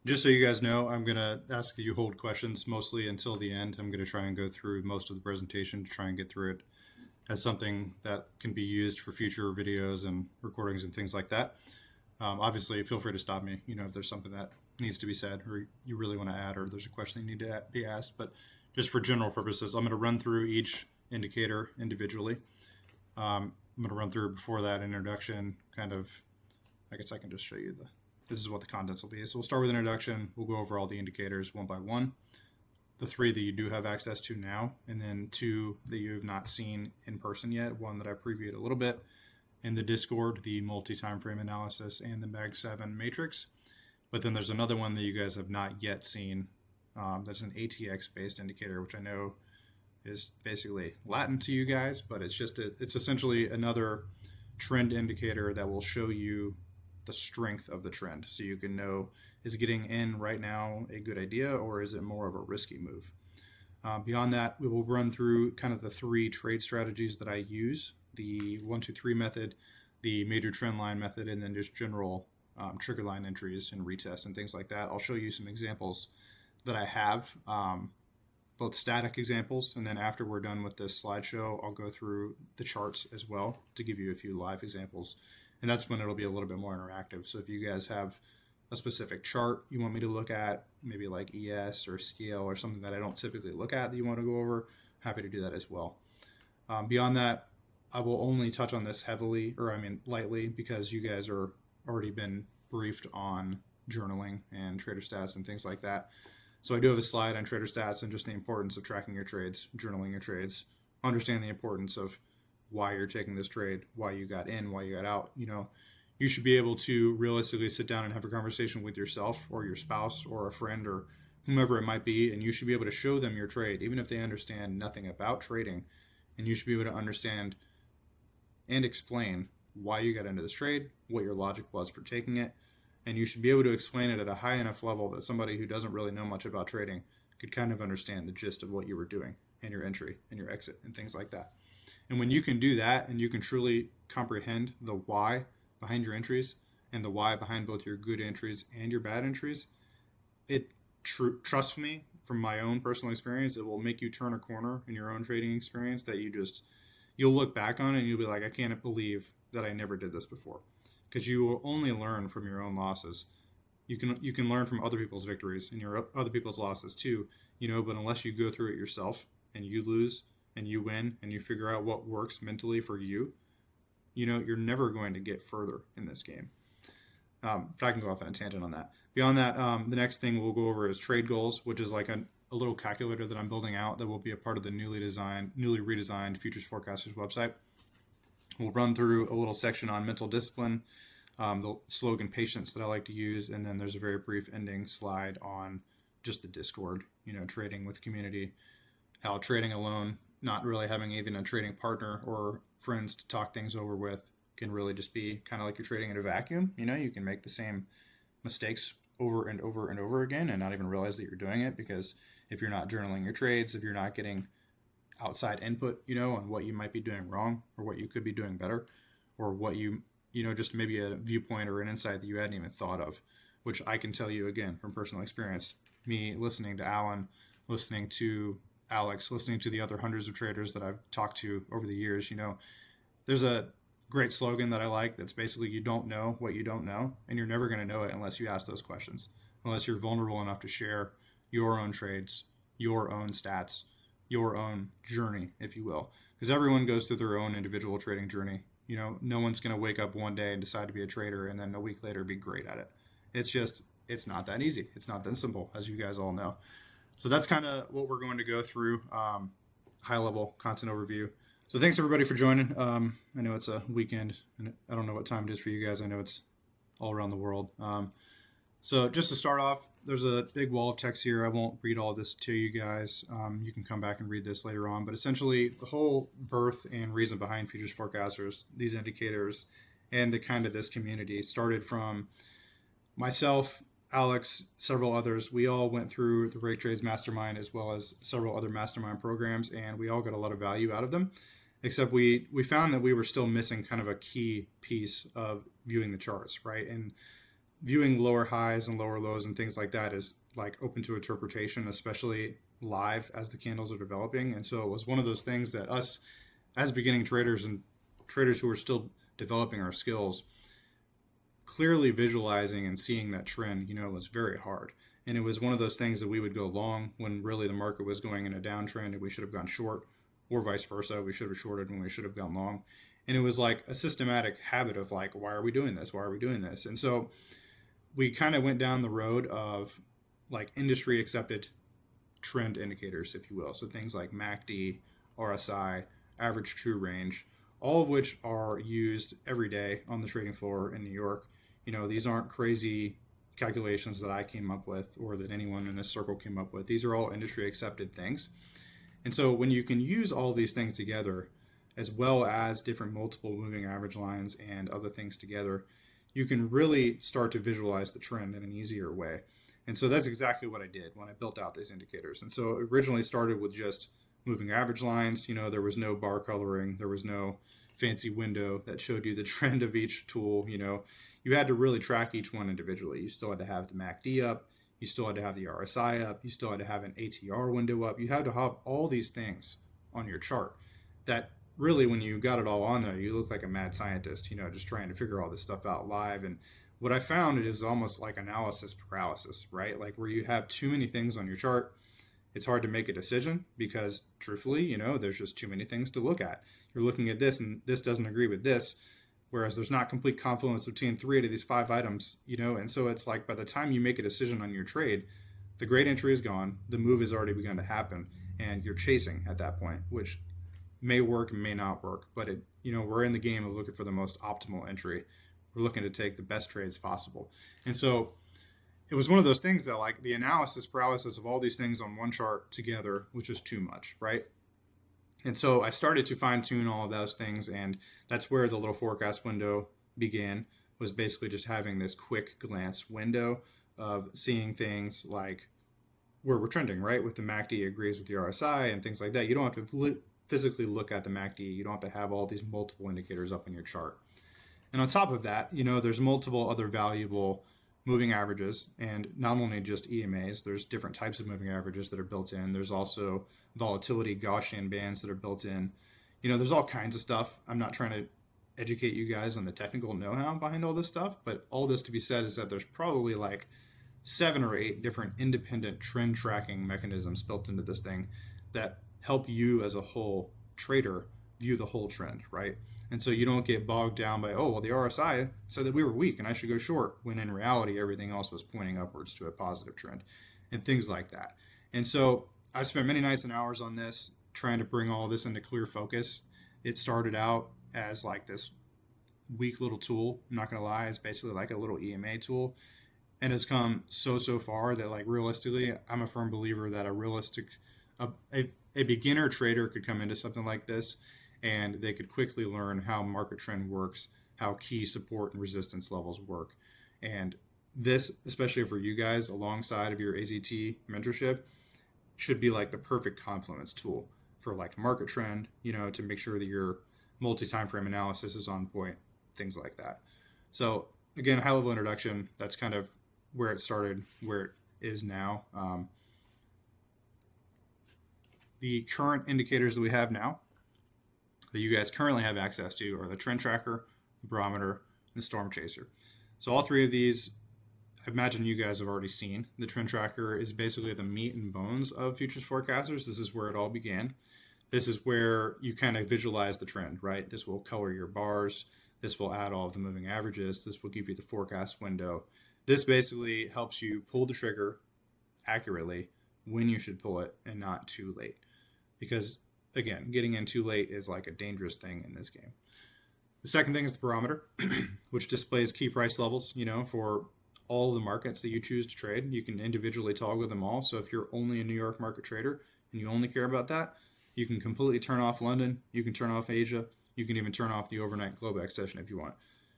Just so you guys know, I'm going to ask that you hold questions mostly until the end. I'm going to try and go through most of the presentation to try and get through it as something that can be used for future videos and recordings and things like that. Obviously, feel free to stop me, if there's something that needs to be said or you really want to add or there's a question that you need to be asked. But just for general purposes, I'm going to run through each indicator individually. I'm going to run through before that introduction, I guess I can just show you this is what the contents will be. So we'll start with introduction. We'll go over all the indicators one by one. The 3 that you do have access to now, and then 2 that you have not seen in person yet, one that I previewed a little bit in the Discord, the multi-timeframe analysis and the Mag 7 matrix. But then there's another one that you guys have not yet seen. That's an ATX based indicator, which I know is basically Latin to you guys, but it's essentially another trend indicator that will show you the strength of the trend, so you can know, is getting in right now a good idea or is it more of a risky move? Beyond that, we will run through kind of the 3 trade strategies that I use: the 1, 2, 3 method, the major trend line method, and then just general trigger line entries and retests and things like that. I'll show you some examples that I have, both static examples, and then after we're done with this slideshow, I'll go through the charts as well to give you a few live examples. And that's when it'll be a little bit more interactive. So if you guys have a specific chart you want me to look at, maybe like ES or scale or something that I don't typically look at that you want to go over, happy to do that as well. Beyond that, I will only touch on this lightly, because you guys are already been briefed on journaling and trader stats and things like that. So I do have a slide on trader stats and just the importance of tracking your trades, journaling your trades, understand the importance of why you're taking this trade, why you got in, why you got out. You should be able to realistically sit down and have a conversation with yourself or your spouse or a friend or whomever it might be, and you should be able to show them your trade, even if they understand nothing about trading, and you should be able to understand and explain why you got into this trade, what your logic was for taking it, and you should be able to explain it at a high enough level that somebody who doesn't really know much about trading could kind of understand the gist of what you were doing and your entry and your exit and things like that. And when you can do that and you can truly comprehend the why behind your entries and the why behind both your good entries and your bad entries, trust me, from my own personal experience, it will make you turn a corner in your own trading experience that you'll look back on and you'll be like, I can't believe that I never did this before. Because you will only learn from your own losses. You can learn from other people's victories and your other people's losses too, but unless you go through it yourself and you lose and you win and you figure out what works mentally for you, you're never going to get further in this game. But I can go off on a tangent on that. Beyond that, the next thing we'll go over is trade goals, which is like a little calculator that I'm building out that will be a part of the newly redesigned Futures Forecasters website. We'll run through a little section on mental discipline, the slogan patience that I like to use, and then there's a very brief ending slide on just the Discord, trading with community, how trading alone, not really having even a trading partner or friends to talk things over with, can really just be kind of like you're trading in a vacuum. You can make the same mistakes over and over and over again and not even realize that you're doing it, because if you're not journaling your trades, if you're not getting outside input, on what you might be doing wrong or what you could be doing better, or what just maybe a viewpoint or an insight that you hadn't even thought of, which I can tell you again from personal experience, me listening to Alan, listening to Alex, listening to the other hundreds of traders that I've talked to over the years. There's a great slogan that I like that's basically, you don't know what you don't know, and you're never going to know it unless you ask those questions, unless you're vulnerable enough to share your own trades, your own stats, your own journey, if you will, because everyone goes through their own individual trading journey. No one's going to wake up one day and decide to be a trader and then a week later be great at it. It's not that easy. It's not that simple, as you guys all know. So that's kind of what we're going to go through, high level content overview. So thanks everybody for joining. I know it's a weekend and I don't know what time it is for you guys. I know it's all around the world. So just to start off, there's a big wall of text here. I won't read all this to you guys. You can come back and read this later on. But essentially, the whole birth and reason behind Futures Forecasters, these indicators, and the kind of this community started from myself, Alex, several others. We all went through the AZhengTrades Mastermind as well as several other mastermind programs, and we all got a lot of value out of them. Except we found that we were still missing kind of a key piece of viewing the charts, right? And viewing lower highs and lower lows and things like that is like open to interpretation, especially live as the candles are developing. And so it was one of those things that us as beginning traders and traders who are still developing our skills, clearly visualizing and seeing that trend, was very hard. And it was one of those things that we would go long when really the market was going in a downtrend and we should have gone short, or vice versa. We should have shorted when we should have gone long. And it was like a systematic habit of like, why are we doing this? Why are we doing this? And so we kind of went down the road of like industry accepted trend indicators, if you will. So things like MACD, RSI, average true range, all of which are used every day on the trading floor in New York. These aren't crazy calculations that I came up with or that anyone in this circle came up with. These are all industry accepted things. And so when you can use all these things together, as well as different multiple moving average lines and other things together, you can really start to visualize the trend in an easier way. And so that's exactly what I did when I built out these indicators. And so it originally started with just moving average lines. There was no bar coloring. There was no fancy window that showed you the trend of each tool. You had to really track each one individually. You still had to have the MACD up. You still had to have the RSI up. You still had to have an ATR window up. You had to have all these things on your chart that really, when you got it all on there, you look like a mad scientist, just trying to figure all this stuff out live. And what I found is almost like analysis paralysis, right? Like where you have too many things on your chart, it's hard to make a decision because truthfully, there's just too many things to look at. You're looking at this and this doesn't agree with this, whereas there's not complete confluence between 3 of these 5 items, and so it's like by the time you make a decision on your trade, the great entry is gone, the move has already begun to happen, and you're chasing at that point, which may work, may not work, but we're in the game of looking for the most optimal entry. We're looking to take the best trades possible. And so it was one of those things that like the analysis paralysis of all these things on one chart together was just too much, right? And so I started to fine tune all of those things. And that's where the little forecast window began, was basically just having this quick glance window of seeing things like where we're trending, right? With the MACD agrees with the RSI and things like that. You don't have to physically look at the MACD. You don't have to have all these multiple indicators up in your chart. And on top of that, there's multiple other valuable moving averages, and not only just EMAs, there's different types of moving averages that are built in. There's also volatility Gaussian bands that are built in. There's all kinds of stuff. I'm not trying to educate you guys on the technical know-how behind all this stuff, but all this to be said is that there's probably like 7 or 8 different independent trend tracking mechanisms built into this thing that help you as a whole trader view the whole trend, right? And so you don't get bogged down by, oh, well, the RSI said that we were weak and I should go short, when in reality, everything else was pointing upwards to a positive trend and things like that. And so I spent many nights and hours on this, trying to bring all this into clear focus. It started out as like this weak little tool. I'm not going to lie. It's basically like a little EMA tool, and has come so far that like realistically, I'm a firm believer that a beginner trader could come into something like this and they could quickly learn how market trend works, how key support and resistance levels work. And this, especially for you guys alongside of your AZT mentorship, should be like the perfect confluence tool for like market trend, to make sure that your multi-timeframe analysis is on point, things like that. So again, high level introduction, that's kind of where it started, where it is now. The current indicators that we have now, that you guys currently have access to, are the trend tracker, the barometer, and the storm chaser. So all 3 of these, I imagine you guys have already seen. The trend tracker is basically the meat and bones of futures forecasters. This is where it all began. This is where you kind of visualize the trend, right? This will color your bars. This will add all of the moving averages. This will give you the forecast window. This basically helps you pull the trigger accurately when you should pull it and not too late. Because again, getting in too late is like a dangerous thing in this game. The second thing is the barometer, which displays key price levels, for all of the markets that you choose to trade. You can individually toggle them all. So if you're only a New York market trader and you only care about that, you can completely turn off London. You can turn off Asia. You can even turn off the overnight Globex session if you want.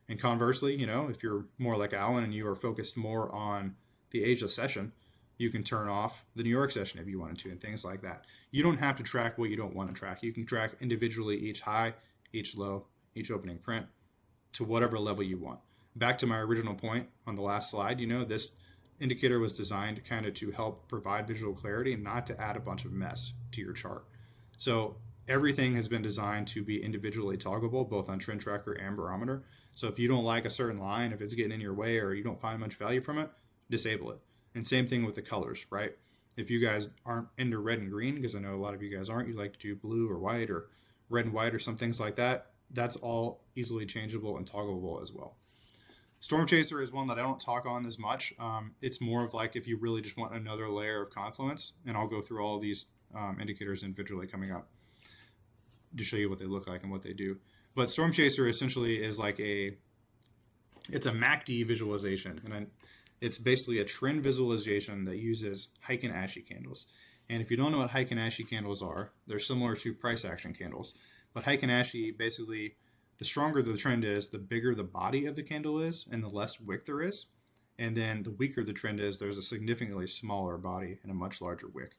And conversely, if you're more like Alan and you are focused more on the Asia session, you can turn off the New York session if you wanted to, and things like that. You don't have to track what you don't want to track. You can track individually each high, each low, each opening print to whatever level you want. back to my original point on the last slide, this indicator was designed kind of to help provide visual clarity and not to add a bunch of mess to your chart. So everything has been designed to be individually toggleable, both on Trend Tracker and Barometer. So if you don't like a certain line, if it's getting in your way or you don't find much value from it, disable it. And same thing with the colors, right? If you guys aren't into red and green, because I know a lot of you guys aren't, you like to do blue or white or red and white or some things like that, that's all easily changeable and toggleable as well. Storm Chaser is one that I don't talk on as much. It's more of like if you really just want another layer of confluence, and I'll go through all of these indicators individually coming up to show you what they look like and what they do. But Storm Chaser essentially is like it's a MACD visualization, and it's basically a trend visualization that uses Heiken Ashi candles. And if you don't know what Heiken Ashi candles are, they're similar to price action candles. But Heiken Ashi, basically, the stronger the trend is, the bigger the body of the candle is, and the less wick there is. And then the weaker the trend is, there's a significantly smaller body and a much larger wick.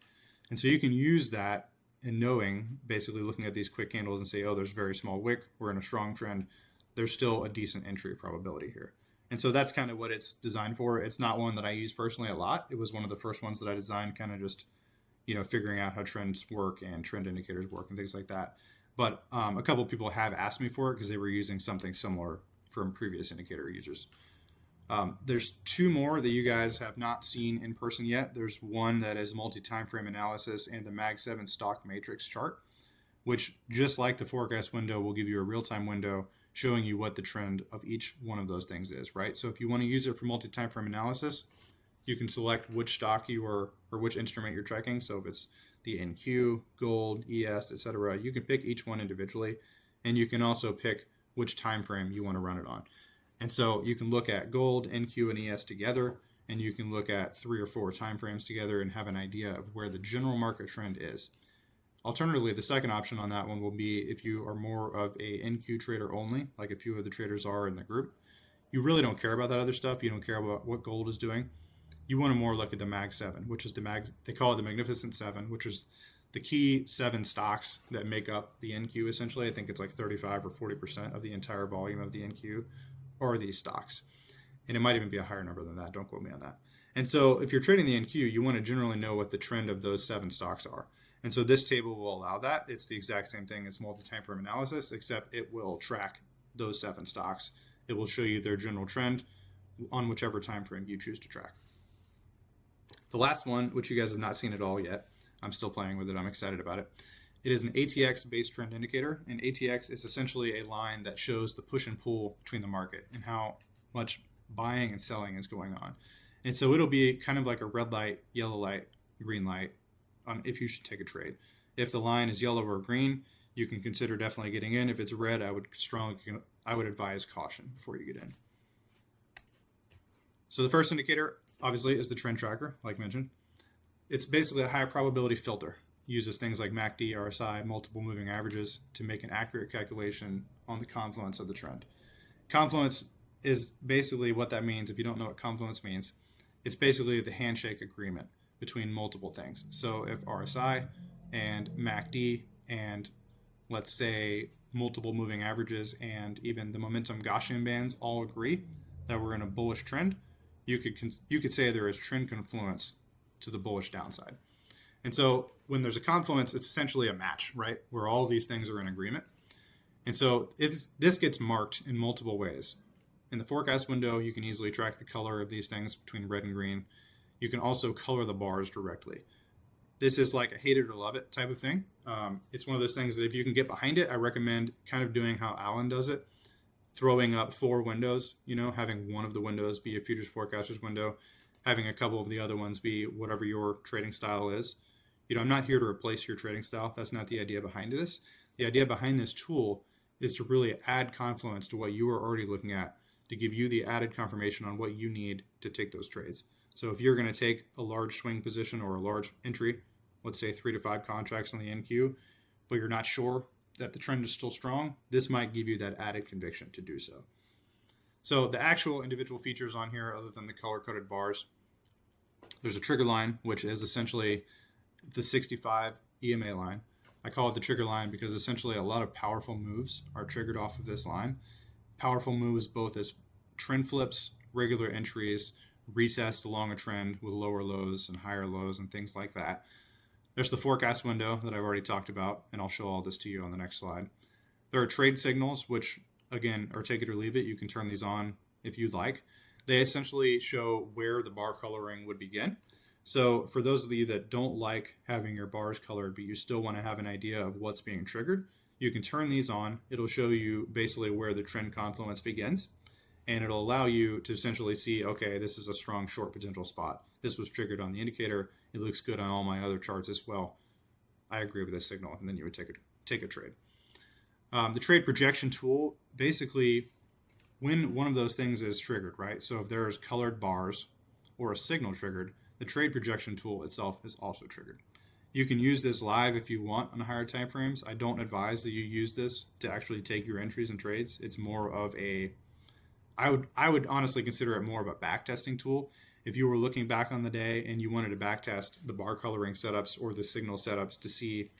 And so you can use that in knowing, basically looking at these quick candles and say, oh, there's a very small wick, we're in a strong trend, there's still a decent entry probability here. And so that's kind of what it's designed for. It's not one that I use personally a lot. It was one of the first ones that I designed, kind of just, figuring out how trends work and trend indicators work and things like that. But a couple of people have asked me for it because they were using something similar from previous indicator users. There's two more that you guys have not seen in person yet. There's one that is multi-timeframe analysis and the Mag 7 stock matrix chart, which, just like the forecast window, will give you a real-time window showing you what the trend of each one of those things is, right? So if you want to use it for multi-timeframe analysis, you can select which stock you are or which instrument you're tracking. So if it's the NQ, gold, ES, etc., you can pick each one individually, and you can also pick which time frame you want to run it on. And so you can look at gold, NQ, and ES together, and you can look at 3 or 4 time frames together and have an idea of where the general market trend is. Alternatively, the second option on that one will be if you are more of a NQ trader only, like a few of the traders are in the group. You really don't care about that other stuff. You don't care about what gold is doing. You want to more look at the Mag 7, which is they call it the Magnificent 7, which is the key 7 stocks that make up the NQ essentially. I think it's like 35 or 40% of the entire volume of the NQ are these stocks. And it might even be a higher number than that. Don't quote me on that. And so if you're trading the NQ, you want to generally know what the trend of those 7 stocks are. And so this table will allow that. It's the exact same thing as multi-timeframe analysis, except it will track those 7 stocks. It will show you their general trend on whichever time frame you choose to track. The last one, which you guys have not seen at all yet, I'm still playing with it, I'm excited about it. It is an ATX based trend indicator, and ATX is essentially a line that shows the push and pull between the market and how much buying and selling is going on. And so it'll be kind of like a red light, yellow light, green light on if you should take a trade. If the line is yellow or green, you can consider definitely getting in. If it's red, I would advise caution before you get in. So the first indicator, obviously, is the trend tracker, like mentioned. It's basically a high probability filter. It uses things like MACD, RSI, multiple moving averages to make an accurate calculation on the confluence of the trend. Confluence is basically what that means. If you don't know what confluence means, it's basically the handshake agreement between multiple things. So if RSI and MACD and, let's say, multiple moving averages and even the momentum Gaussian bands all agree that we're in a bullish trend, you could say there is trend confluence to the bullish downside. And so when there's a confluence, it's essentially a match, right? Where all of these things are in agreement. And so this gets marked in multiple ways. In the forecast window, you can easily track the color of these things between red and green. You can also color the bars directly. This is like a hate it or love it type of thing. It's one of those things that if you can get behind it, I recommend kind of doing how Alan does it, throwing up 4 windows, having one of the windows be a futures forecaster's window, having a couple of the other ones be whatever your trading style is. I'm not here to replace your trading style. That's not the idea behind this. The idea behind this tool is to really add confluence to what you are already looking at, to give you the added confirmation on what you need to take those trades. So if you're going to take a large swing position or a large entry, let's say 3 to 5 contracts on the NQ, but you're not sure that the trend is still strong, this might give you that added conviction to do so. So the actual individual features on here, other than the color-coded bars, there's a trigger line, which is essentially the 65 EMA line. I call it the trigger line because essentially a lot of powerful moves are triggered off of this line. Powerful moves both as trend flips, regular entries, retests along a trend with lower lows and higher lows and things like that. There's the forecast window that I've already talked about, and I'll show all this to you on the next slide. There are trade signals, which again are take it or leave it. You can turn these on if you'd like. They essentially show where the bar coloring would begin. So for those of you that don't like having your bars colored, but you still want to have an idea of what's being triggered, you can turn these on. It'll show you basically where the trend confluence begins, and it'll allow you to essentially see, okay, this is a strong short potential spot. This was triggered on the indicator. It looks good on all my other charts as well. I agree with this signal, and then you would take a trade. The trade projection tool, basically, when one of those things is triggered, right? So if there's colored bars or a signal triggered, the trade projection tool itself is also triggered. You can use this live if you want on higher time frames. I don't advise that you use this to actually take your entries and trades. It's more of a, I would honestly consider it more of a back testing tool. If you were looking back on the day and you wanted to back test the bar coloring setups or the signal setups to see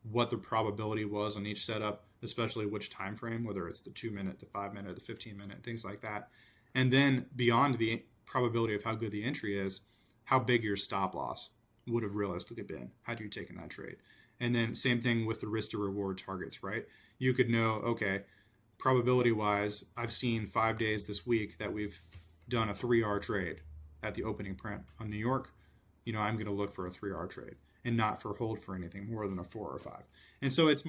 what the probability was on each setup, especially which time frame, whether it's the 2-minute, the 5-minute, the 15-minute, things like that. And then beyond the probability of how good the entry is, how big your stop loss would have realistically been had you taken that trade. And then same thing with the risk to reward targets, right? You could know, okay, probability wise, I've seen 5 days this week that we've done a 3R trade at the opening print on New York. I'm going to look for a 3R trade and not for hold for anything more than a 4 or 5. And so it's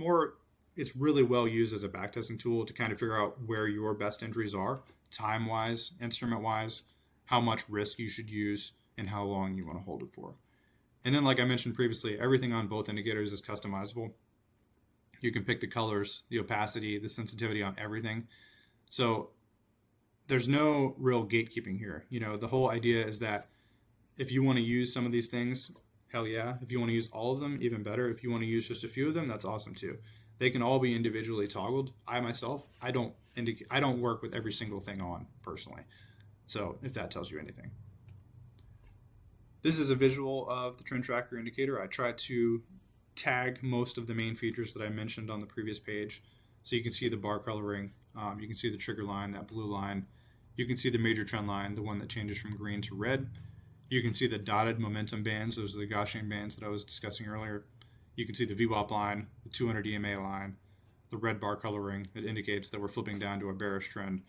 really well used as a backtesting tool to kind of figure out where your best entries are, time wise, instrument wise, how much risk you should use, and how long you want to hold it for. And then, like I mentioned previously, everything on both indicators is customizable. You can pick the colors, the opacity, the sensitivity on everything. So there's no real gatekeeping here. The whole idea is that if you want to use some of these things, hell yeah. If you want to use all of them, even better. If you want to use just a few of them, that's awesome too. They can all be individually toggled. I myself, I don't work with every single thing on personally. So if that tells you anything. This is a visual of the trend tracker indicator. I tried to tag most of the main features that I mentioned on the previous page. So you can see the bar coloring. You can see the trigger line, that blue line. You can see the major trend line, the one that changes from green to red. You can see the dotted momentum bands. Those are the Gaussian bands that I was discussing earlier. You can see the VWAP line, the 200 EMA line, the red bar coloring that indicates that we're flipping down to a bearish trend,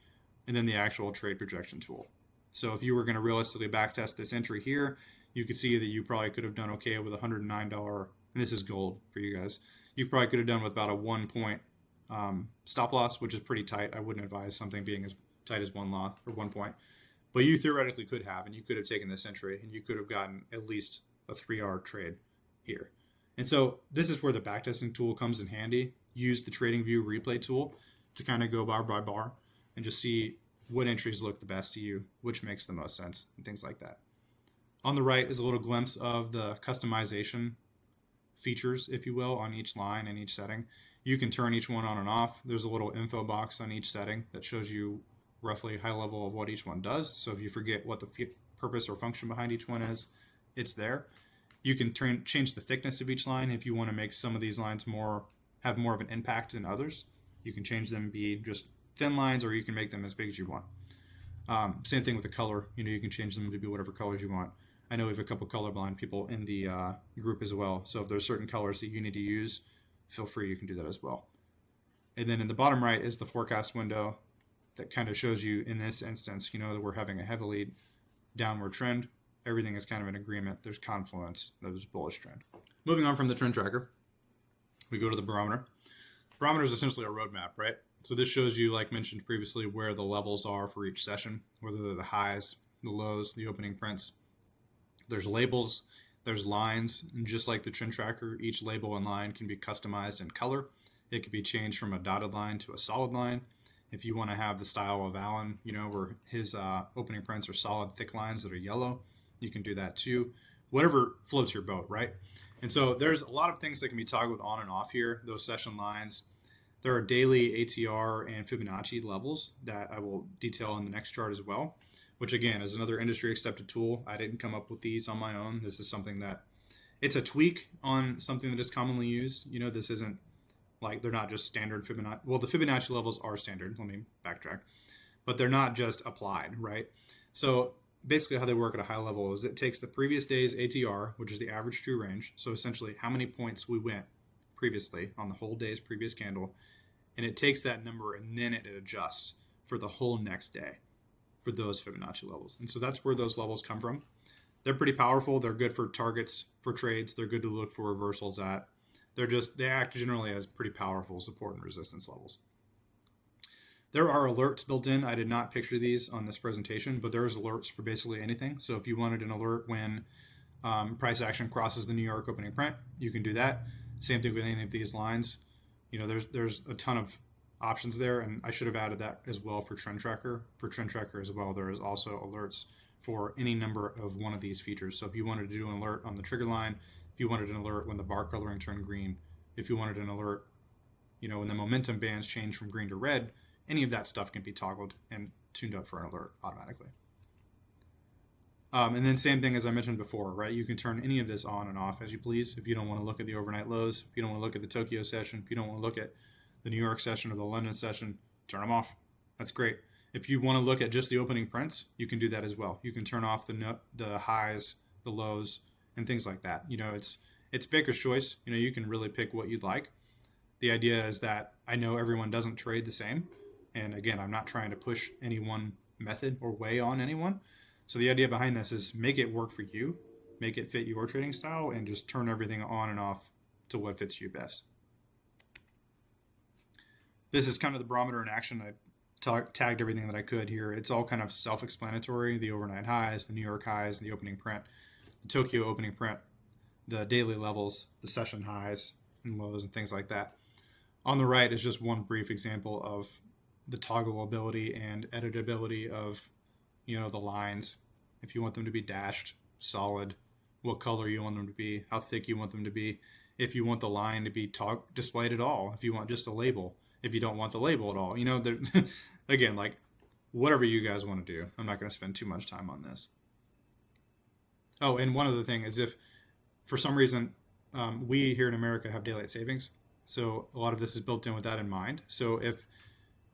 and then the actual trade projection tool. So if you were going to realistically backtest this entry here, you could see that you probably could have done okay with $109, and this is gold for you guys. You probably could have done with about a 1 point stop loss, which is pretty tight. I wouldn't advise something being as tight as 1 lot or 1 point. But you theoretically could have, and you could have taken this entry, and you could have gotten at least a 3R trade here. And so this is where the backtesting tool comes in handy. Use the TradingView replay tool to kind of go bar by bar and just see what entries look the best to you, which makes the most sense, and things like that. On the right is a little glimpse of the customization features, if you will, on each line and each setting. You can turn each one on and off. There's a little info box on each setting that shows you roughly high level of what each one does. So if you forget what the purpose or function behind each one is, it's there. You can change the thickness of each line if you want to make some of these lines have more of an impact than others. You can change them be just thin lines, or you can make them as big as you want. Same thing with the color. You can change them to be whatever colors you want. I know we have a couple colorblind people in the group as well. So if there's certain colors that you need to use, feel free, you can do that as well. And then in the bottom right is the forecast window that kind of shows you, in this instance, that we're having a heavily downward trend. Everything is kind of in agreement. There's confluence. There's bullish trend. Moving on from the trend tracker, we go to the barometer. Barometer is essentially a roadmap, right? So this shows you, like mentioned previously, where the levels are for each session, whether they're the highs, the lows, the opening prints. There's labels, there's lines, and just like the trend tracker, each label and line can be customized in color. It could be changed from a dotted line to a solid line. If you want to have the style of Allen, where his opening prints are solid, thick lines that are yellow, you can do that too. Whatever floats your boat, right? And so there's a lot of things that can be toggled on and off here, those session lines. There are daily ATR and Fibonacci levels that I will detail in the next chart as well, which again is another industry accepted tool. I didn't come up with these on my own. This is something that it's a tweak on something that is commonly used. This isn't like they're not just standard Fibonacci. Well, the Fibonacci levels are standard. Let me backtrack. but they're not just applied, right? So basically how they work at a high level is it takes the previous day's ATR, which is the average true range. So essentially how many points we went previously on the whole day's previous candle. And it takes that number and then it adjusts for the whole next day for those Fibonacci levels. And so that's where those levels come from. They're pretty powerful. They're good for targets, for trades. They're good to look for reversals at. They act generally as pretty powerful support and resistance levels. There are alerts built in. I did not picture these on this presentation, but there's alerts for basically anything. So if you wanted an alert when price action crosses the New York opening print, you can do that. Same thing with any of these lines. There's a ton of options there, and I should have added that as well for Trend Tracker. For Trend Tracker as well, there is also alerts for any number of one of these features. So if you wanted to do an alert on the trigger line, if you wanted an alert when the bar coloring turned green, if you wanted an alert, when the momentum bands change from green to red, any of that stuff can be toggled and tuned up for an alert automatically. And then same thing as I mentioned before, right? You can turn any of this on and off as you please. If you don't want to look at the overnight lows, if you don't want to look at the Tokyo session, if you don't want to look at the New York session or the London session, turn them off. That's great. If you want to look at just the opening prints, you can do that as well. You can turn off the highs, the lows, and things like that. It's baker's choice. You can really pick what you'd like. The idea is that I know everyone doesn't trade the same. And again, I'm not trying to push any one method or way on anyone. So the idea behind this is make it work for you, make it fit your trading style, and just turn everything on and off to what fits you best. This is kind of the barometer in action. I tagged everything that I could here. It's all kind of self-explanatory. The overnight highs, the New York highs, the opening print, the Tokyo opening print, the daily levels, the session highs and lows and things like that. On the right is just one brief example of the toggleability and editability of, the lines. If you want them to be dashed, solid, what color you want them to be, how thick you want them to be, if you want the line to be displayed at all, if you want just a label, if you don't want the label at all, again, like whatever you guys want to do. I'm not going to spend too much time on this. Oh, and one other thing is if for some reason we here in America have daylight savings, so a lot of this is built in with that in mind. So if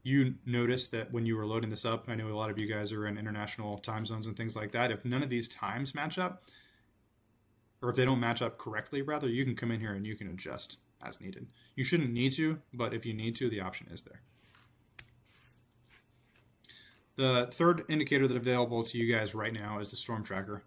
you notice that when you were loading this up, I know a lot of you guys are in international time zones and things like that. If none of these times match up, or if they don't match up correctly, rather, you can come in here and you can adjust as needed. You shouldn't need to, but if you need to, the option is there. The third indicator that's available to you guys right now is the Storm Tracker.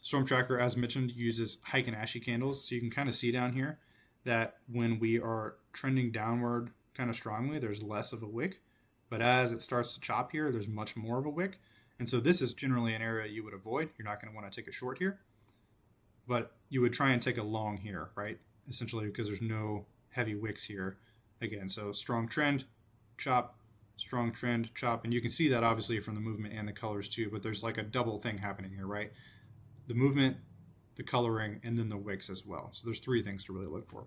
Storm Tracker, as mentioned, uses Heiken Ashi candles. So you can kind of see down here that when we are trending downward kind of strongly, there's less of a wick. But as it starts to chop here, there's much more of a wick. And so this is generally an area you would avoid. You're not going to want to take a short here. But you would try and take a long here, right? Essentially because there's no heavy wicks here. Again, so strong trend, chop, strong trend, chop. And you can see that obviously from the movement and the colors too. But there's like a double thing happening here, right? The movement, the coloring, and then the wicks as well. So there's three things to really look for.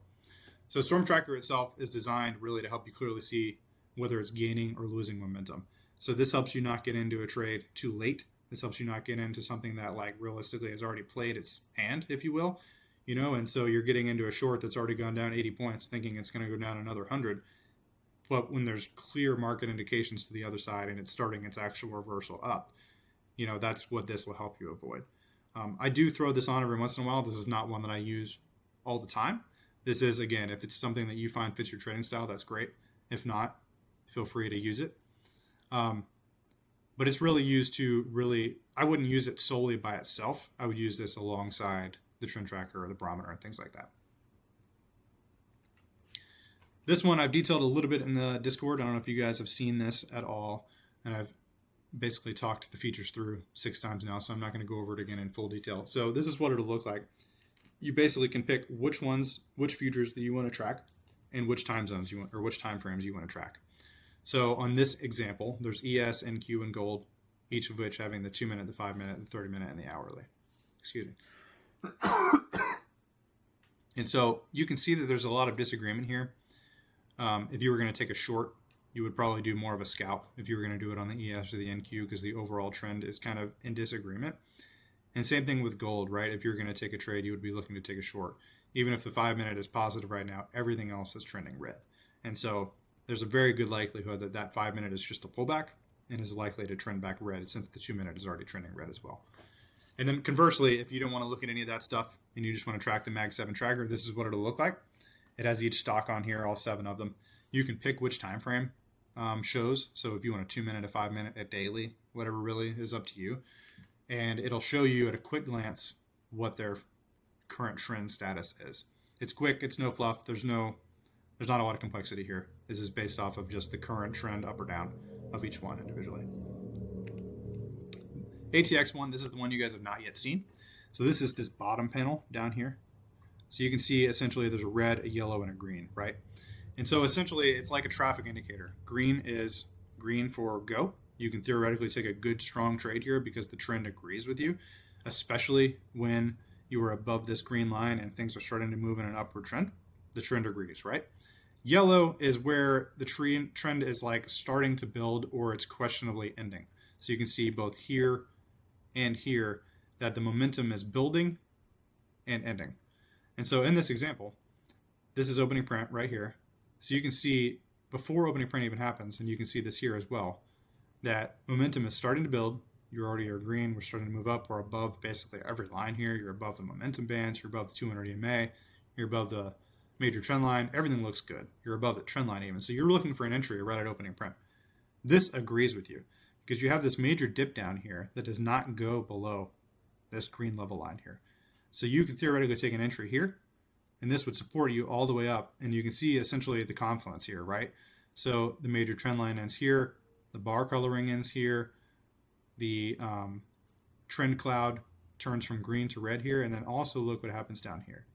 So Storm Tracker itself is designed really to help you clearly see whether it's gaining or losing momentum. So this helps you not get into a trade too late. This helps you not get into something that like realistically has already played its hand, if you will, and so you're getting into a short that's already gone down 80 points thinking it's going to go down another 100. But when there's clear market indications to the other side and it's starting its actual reversal up, that's what this will help you avoid. I do throw this on every once in a while. This is not one that I use all the time. This is, again, if it's something that you find fits your trading style, that's great. If not, feel free to use it. But it's really used to I wouldn't use it solely by itself. I would use this alongside the Trend Tracker or the Barometer and things like that. This one I've detailed a little bit in the Discord. I don't know if you guys have seen this at all. And I've basically talked the features through 6 times now, so I'm not going to go over it again in full detail. So this is what it'll look like. You basically can pick which futures that you want to track and which time zones you want, or which time frames you want to track. So on this example, there's ES, NQ, and gold, each of which having the 2-minute, the 5-minute, the 30-minute, and the hourly. Excuse me. And so you can see that there's a lot of disagreement here. If you were going to take a short, you would probably do more of a scalp if you were going to do it on the ES or the NQ because the overall trend is kind of in disagreement. And same thing with gold, right? If you're going to take a trade, you would be looking to take a short. Even if the 5-minute is positive right now, everything else is trending red. And so there's a very good likelihood that 5-minute is just a pullback and is likely to trend back red since the 2-minute is already trending red as well. And then conversely, if you don't want to look at any of that stuff and you just want to track the Mag 7 tracker, this is what it'll look like. It has each stock on here, all 7 of them. You can pick which time frame shows. So if you want a 2-minute, a 5-minute, a daily, whatever really is up to you. And it'll show you at a quick glance what their current trend status is. It's quick, it's no fluff, there's not a lot of complexity here. This is based off of just the current trend up or down of each one individually. ATX one, this is the one you guys have not yet seen. So this is this bottom panel down here. So you can see essentially there's a red, a yellow, and a green, right? And so essentially it's like a traffic indicator. Green is green for go. You can theoretically take a good strong trade here because the trend agrees with you, especially when you are above this green line and things are starting to move in an upward trend. The trend agrees, right? Yellow is where the trend is like starting to build or it's questionably ending. So you can see both here and here that the momentum is building and ending. And so in this example, this is opening print right here. So you can see before opening print even happens, and you can see this here as well, that momentum is starting to build. You already are green. We're starting to move up. We're above basically every line here. You're above the momentum bands. You're above the 200 EMA. You're above the major trend line. Everything looks good. You're above the trend line even. So you're looking for an entry right at opening print. This agrees with you because you have this major dip down here that does not go below this green level line here. So you could theoretically take an entry here, and this would support you all the way up. And you can see essentially the confluence here, right? So the major trend line ends here. The bar coloring ends here. The trend cloud turns from green to red here. And then also look what happens down here.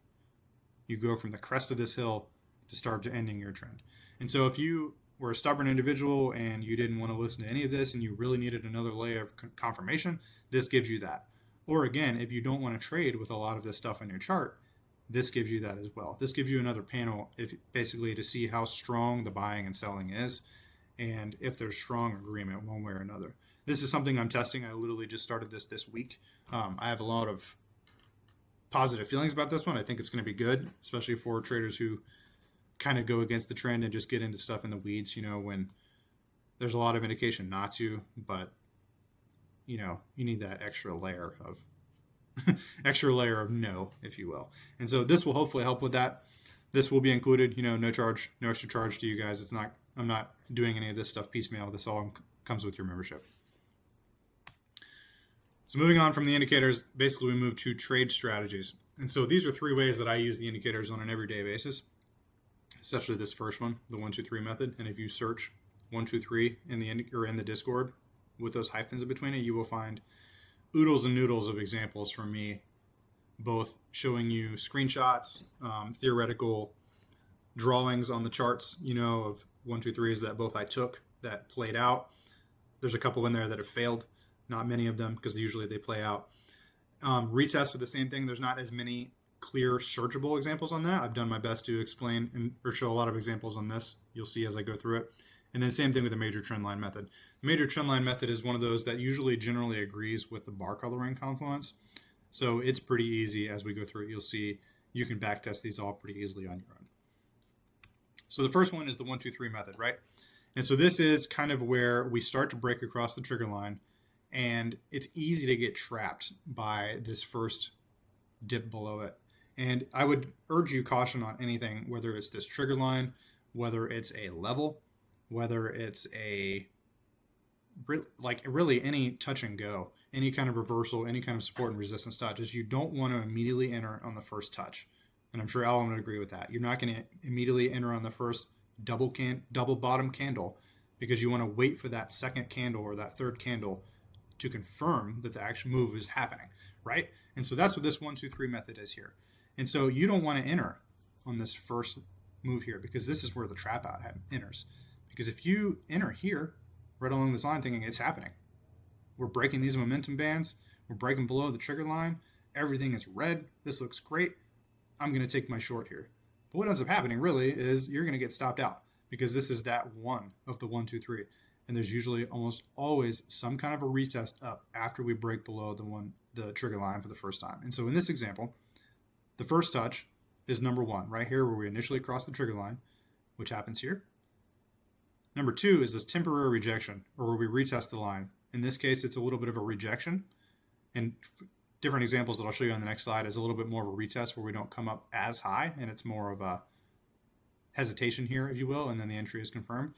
You go from the crest of this hill to start to ending your trend. And so if you were a stubborn individual and you didn't want to listen to any of this and you really needed another layer of confirmation, this gives you that. Or again, if you don't want to trade with a lot of this stuff on your chart, this gives you that as well. This gives you another panel basically to see how strong the buying and selling is and if there's strong agreement one way or another. This is something I'm testing. I literally just started this week. I have a lot of positive feelings about this one. I think it's going to be good, especially for traders who kind of go against the trend and just get into stuff in the weeds, when there's a lot of indication not to, but you need that extra layer of no, if you will. And so this will hopefully help with that. This will be included, no charge, no extra charge to you guys. I'm not doing any of this stuff piecemeal. This all comes with your membership. So moving on from the indicators, basically we move to trade strategies. And so these are 3 ways that I use the indicators on an everyday basis, especially this first one, the 1, 2, 3 method. And if you search 1, 2, 3 in the Discord with those hyphens in between it, you will find oodles and noodles of examples from me, both showing you screenshots, theoretical drawings on the charts, of 1, 2, 3s that both I took that played out. There's a couple in there that have failed. Not many of them because usually they play out. Retests are the same thing. There's not as many clear searchable examples on that. I've done my best to explain or show a lot of examples on this. You'll see as I go through it. And then same thing with the major trend line method. The major trend line method is one of those that usually generally agrees with the bar coloring confluence. So it's pretty easy as we go through it. You'll see you can backtest these all pretty easily on your own. So the first one is the 1, 2, 3 method, right? And so this is kind of where we start to break across the trigger line. And it's easy to get trapped by this first dip below it. And I would urge you caution on anything, whether it's this trigger line, whether it's a level, whether it's really any touch and go, any kind of reversal, any kind of support and resistance touches. You don't want to immediately enter on the first touch. And I'm sure Alan would agree with that. You're not going to immediately enter on the first double bottom candle because you want to wait for that second candle or that third candle to confirm that the actual move is happening, right? And so that's what this 1, 2, 3 method is here. And so you don't want to enter on this first move here because this is where the trap out enters. Because if you enter here, right along this line thinking it's happening, we're breaking these momentum bands, we're breaking below the trigger line, everything is red, this looks great, I'm going to take my short here. But what ends up happening really is you're going to get stopped out because this is that one of the 1, 2, 3. And there's usually almost always some kind of a retest up after we break below the trigger line for the first time. And so in this example, the first touch is number 1, right here where we initially cross the trigger line, which happens here. Number 2 is this temporary rejection, or where we retest the line. In this case, it's a little bit of a rejection. And different examples that I'll show you on the next slide is a little bit more of a retest where we don't come up as high, and it's more of a hesitation here, if you will, and then the entry is confirmed.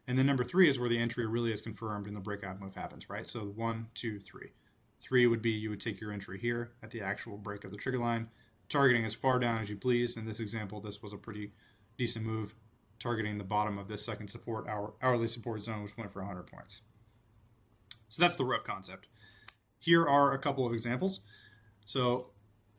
And then number 3 is where the entry really is confirmed and the breakout move happens, right? So 1, 2, 3. 3 would be you would take your entry here at the actual break of the trigger line, targeting as far down as you please. In this example, this was a pretty decent move, targeting the bottom of this second support, hourly support zone, which went for 100 points. So that's the rough concept. Here are a couple of examples. So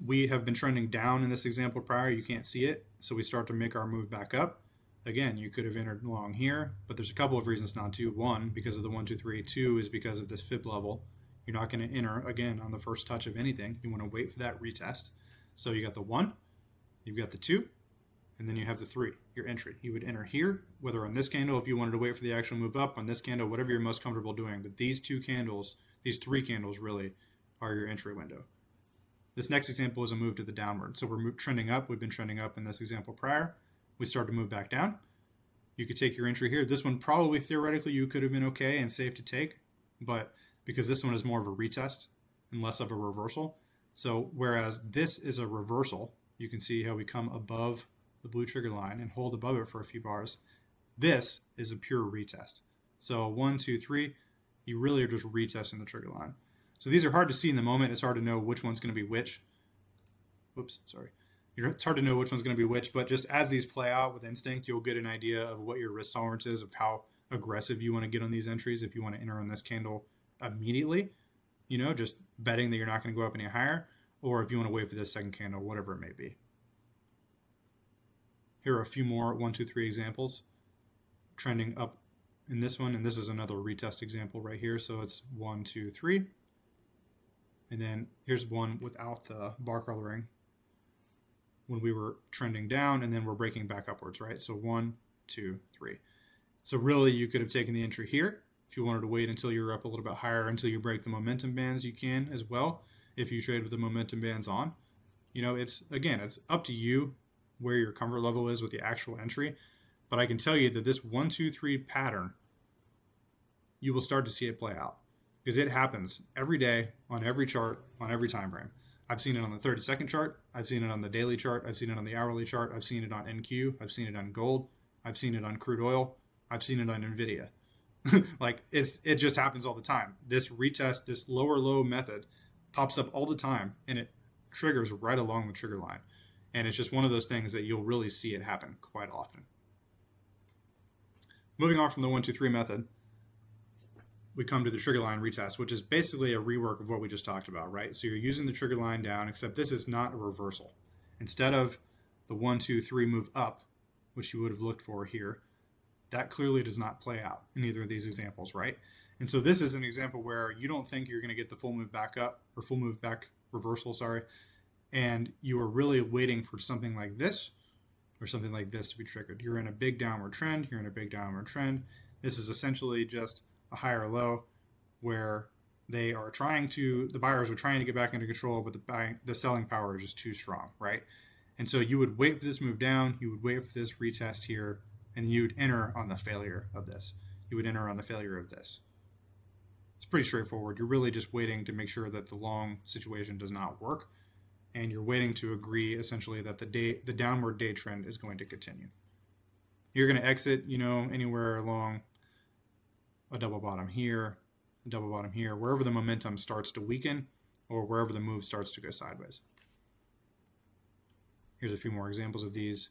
we have been trending down in this example prior. You can't see it. So we start to make our move back up. Again, you could have entered long here, but there's a couple of reasons not to. 1, because of the 1, 2, 3. 2 is because of this fib level. You're not going to enter, again, on the first touch of anything. You want to wait for that retest. So you got the 1, you've got the 2, and then you have the 3, your entry. You would enter here, whether on this candle, if you wanted to wait for the actual move up, on this candle, whatever you're most comfortable doing. But these 2 candles, these 3 candles really are your entry window. This next example is a move to the downward. So we're trending up. We've been trending up in this example prior. We start to move back down. You could take your entry here. This one probably theoretically you could have been okay and safe to take, but because this one is more of a retest and less of a reversal. So whereas this is a reversal, you can see how we come above the blue trigger line and hold above it for a few bars. This is a pure retest. So 1, 2, 3, you really are just retesting the trigger line. So these are hard to see in the moment. It's hard to know which one's going to be which. Whoops, sorry. It's hard to know which one's going to be which, but just as these play out with instinct, you'll get an idea of what your risk tolerance is, of how aggressive you want to get on these entries. If you want to enter on this candle immediately, just betting that you're not going to go up any higher, or if you want to wait for this second candle, whatever it may be. Here are a few more 1, 2, 3 examples. Trending up in this one, and this is another retest example right here. So it's 1, 2, 3. And then here's one without the bar coloring when we were trending down, and then we're breaking back upwards, right? So 1, 2, 3. So really you could have taken the entry here. If you wanted to wait until you're up a little bit higher, until you break the momentum bands, you can as well. If you trade with the momentum bands on, it's up to you where your comfort level is with the actual entry. But I can tell you that this 1, 2, 3 pattern, you will start to see it play out, because it happens every day on every chart, on every time frame. I've seen it on the 30-second chart. I've seen it on the daily chart. I've seen it on the hourly chart. I've seen it on NQ. I've seen it on gold. I've seen it on crude oil. I've seen it on NVIDIA. It just happens all the time. This retest, this lower low method pops up all the time, and it triggers right along the trigger line. And it's just one of those things that you'll really see it happen quite often. Moving on from the 1, 2, 3 method, we come to the trigger line retest, which is basically a rework of what we just talked about, right? So you're using the trigger line down, except this is not a reversal. Instead of the 1, 2, 3 move up, which you would have looked for here, that clearly does not play out in either of these examples, right? And so this is an example where you don't think you're going to get the full move back up, or full move back reversal, and you are really waiting for something like this or something like this to be triggered. You're in a big downward trend. This is essentially just a higher low where the buyers are trying to get back into control, but the selling power is just too strong, right? And so you would wait for this move down, you would wait for this retest here, and you would enter on the failure of this. It's pretty straightforward. You're really just waiting to make sure that the long situation does not work, and you're waiting to agree essentially that the downward day trend is going to continue. You're going to exit, anywhere along a double bottom here, wherever the momentum starts to weaken or wherever the move starts to go sideways. Here's a few more examples of these.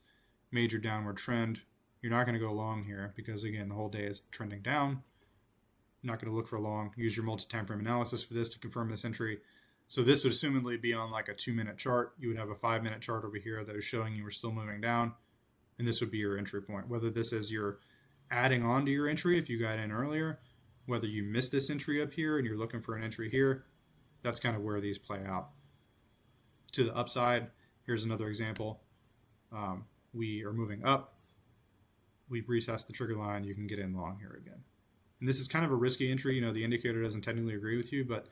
Major downward trend. You're not going to go long here because, again, the whole day is trending down. You're not going to look for long. Use your multi-timeframe analysis for this to confirm this entry. So this would assumedly be on like a 2-minute chart. You would have a 5-minute chart over here that is showing you were still moving down, and this would be your entry point. Whether this is your adding on to your entry if you got in earlier, whether you missed this entry up here and you're looking for an entry here, that's kind of where these play out. To the upside, here's another example. We are moving up. We retest the trigger line. You can get in long here again. And this is kind of a risky entry. The indicator doesn't technically agree with you, but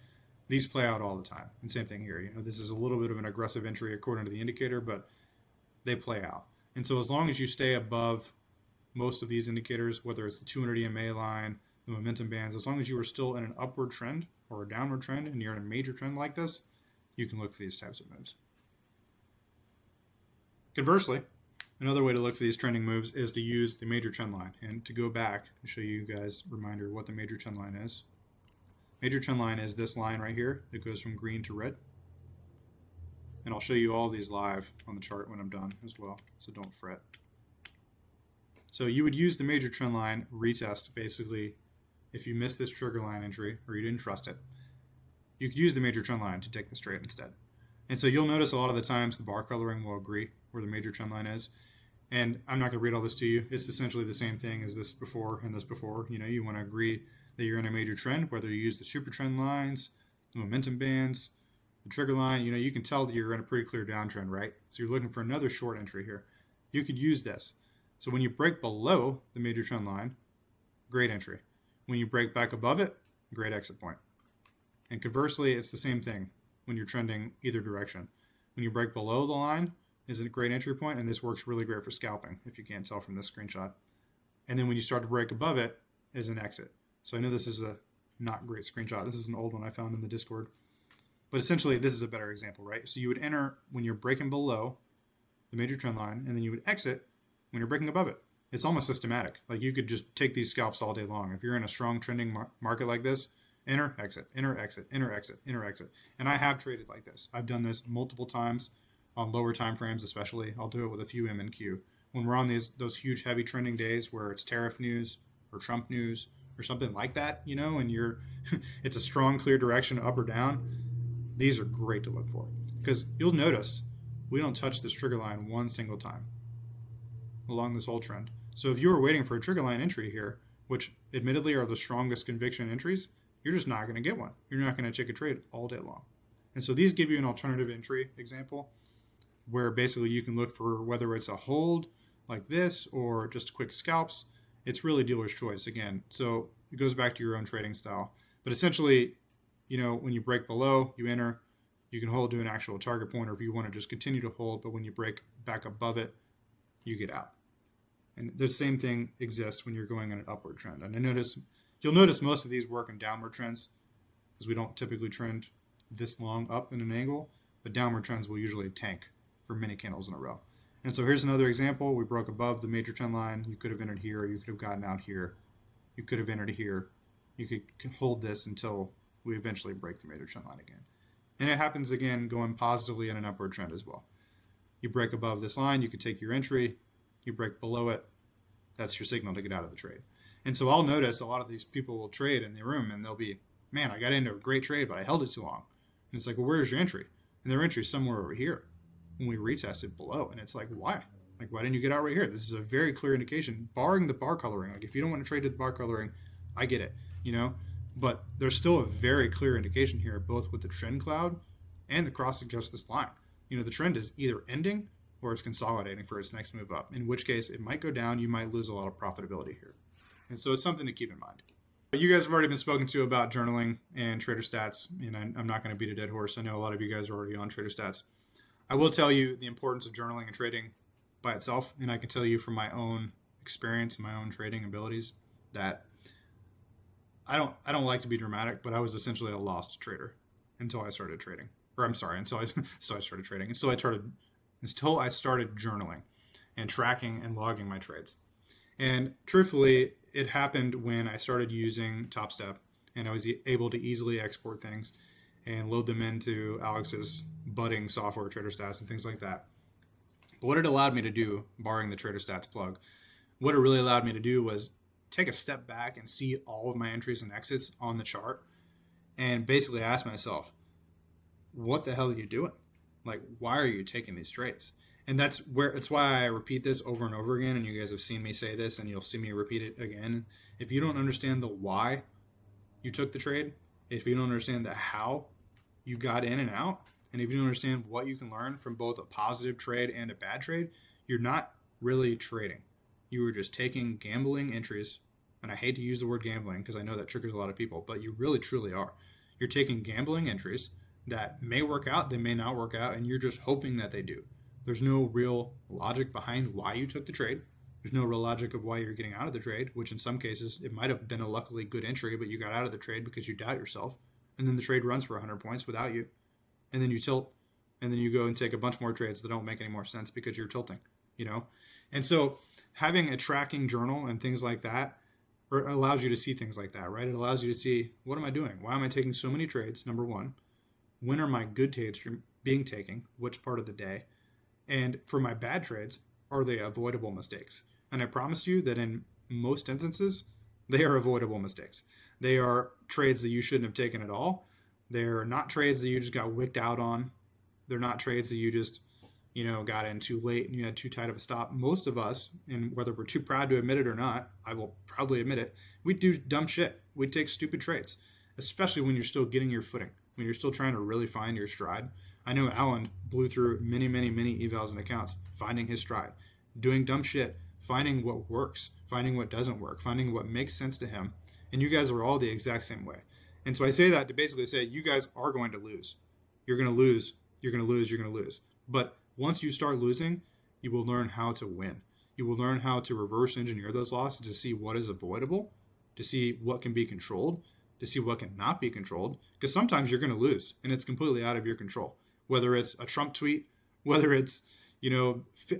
these play out all the time. And same thing here. This is a little bit of an aggressive entry according to the indicator, but they play out. And so as long as you stay above most of these indicators, whether it's the 200 EMA line, the momentum bands, as long as you are still in an upward trend or a downward trend and you're in a major trend like this, you can look for these types of moves. Conversely, another way to look for these trending moves is to use the major trend line. And to go back and show you guys a reminder what the major trend line is. Major trend line is this line right here that goes from green to red. And I'll show you all these live on the chart when I'm done as well, so don't fret. So you would use the major trend line retest basically if you missed this trigger line entry or you didn't trust it. You could use the major trend line to take this trade instead. And so you'll notice a lot of the times the bar coloring will agree where the major trend line is. And I'm not going to read all this to you. It's essentially the same thing as this before and this before. You know, you want to agree that you're in a major trend, whether you use the super trend lines, the momentum bands, the trigger line. You know, you can tell that you're in a pretty clear downtrend, right? So you're looking for another short entry here. You could use this. So when you break below the major trend line, great entry. When you break back above it, great exit point. And conversely, it's the same thing when you're trending either direction. When you break below the line is a great entry point, and this works really great for scalping, if you can't tell from this screenshot. And then when you start to break above it is an exit. So I know this is a not great screenshot. This is an old one I found in the Discord. But essentially, this is a better example, right? So you would enter when you're breaking below the major trend line, and then you would exit when you're breaking above it. It's almost systematic. Like you could just take these scalps all day long. If you're in a strong trending market like this, enter, exit, enter, exit, enter, exit, enter, exit. And I have traded like this. I've done this multiple times on lower time frames, especially. I'll do it with a few M and Q. When we're on those huge heavy trending days where it's tariff news or Trump news or something like that, you know, and you're it's a strong, clear direction up or down, these are great to look for. Because you'll notice we don't touch this trigger line one single time along this whole trend. So if you were waiting for a trigger line entry here, which admittedly are the strongest conviction entries, you're just not going to get one. You're not going to take a trade all day long. And so these give you an alternative entry example where basically you can look for whether it's a hold like this or just quick scalps. It's really dealer's choice again. So it goes back to your own trading style. But essentially, you know, when you break below, you enter, you can hold to an actual target point, or if you want to just continue to hold, but when you break back above it, you get out. And the same thing exists when you're going in an upward trend. And you'll notice most of these work in downward trends because we don't typically trend this long up in an angle, but downward trends will usually tank for many candles in a row. And so here's another example. We broke above the major trend line. You could have entered here. You could have gotten out here. You could have entered here. You could hold this until we eventually break the major trend line again. And it happens again going positively in an upward trend as well. You break above this line, you could take your entry. You break below it, that's your signal to get out of the trade. And so I'll notice a lot of these people will trade in the room and they'll be, man, I got into a great trade, but I held it too long. And it's like, well, where's your entry? And their entry's somewhere over here when we retested below. And it's like, why? Like, why didn't you get out right here? This is a very clear indication, barring the bar coloring. Like, if you don't want to trade to the bar coloring, I get it, you know? But there's still a very clear indication here, both with the trend cloud and the cross against this line. You know, the trend is either ending or it's consolidating for its next move up, in which case it might go down. You might lose a lot of profitability here. And so it's something to keep in mind. You guys have already been spoken to about journaling and trader stats, and I'm not going to beat a dead horse. I know a lot of you guys are already on trader stats. I will tell you the importance of journaling and trading by itself, and I can tell you from my own experience and my own trading abilities that I don't like to be dramatic, but I was essentially a lost trader until I started trading. Or I'm sorry, until I started trading. Until I started journaling and tracking and logging my trades. And truthfully, it happened when I started using Top Step and I was able to easily export things and load them into Alex's budding software, Trader Stats, and things like that. But what it allowed me to do, barring the Trader Stats plug, what it really allowed me to do was take a step back and see all of my entries and exits on the chart and basically ask myself, what the hell are you doing? Like, why are you taking these trades? And it's why I repeat this over and over again. And you guys have seen me say this and you'll see me repeat it again. If you don't understand the why you took the trade, if you don't understand the how you got in and out, and if you don't understand what you can learn from both a positive trade and a bad trade, you're not really trading. You are just taking gambling entries. And I hate to use the word gambling because I know that triggers a lot of people, but you really truly are. You're taking gambling entries that may work out, they may not work out, and you're just hoping that they do. There's no real logic behind why you took the trade. There's no real logic of why you're getting out of the trade, which in some cases it might have been a luckily good entry, but you got out of the trade because you doubt yourself. And then the trade runs for 100 points without you. And then you tilt, and then you go and take a bunch more trades that don't make any more sense because you're tilting, you know? And so having a tracking journal and things like that allows you to see things like that, right? It allows you to see, what am I doing? Why am I taking so many trades? Number one, when are my good trades being taken? Which part of the day? And for my bad trades, are they avoidable mistakes? And I promise you that in most instances, they are avoidable mistakes. They are trades that you shouldn't have taken at all. They're not trades that you just got wicked out on. They're not trades that you just, got in too late and you had too tight of a stop. Most of us, and whether we're too proud to admit it or not, I will proudly admit it, we do dumb shit. We take stupid trades, especially when you're still getting your footing, when you're still trying to really find your stride. I know Alan blew through many, many, many evals and accounts, finding his stride, doing dumb shit, finding what works, finding what doesn't work, finding what makes sense to him. And you guys are all the exact same way. And so I say that to basically say you guys are going to lose. You're going to lose. You're going to lose. You're going to lose. But once you start losing, you will learn how to win. You will learn how to reverse engineer those losses to see what is avoidable, to see what can be controlled, to see what cannot be controlled. Because sometimes you're going to lose and it's completely out of your control. Whether it's a Trump tweet, whether it's,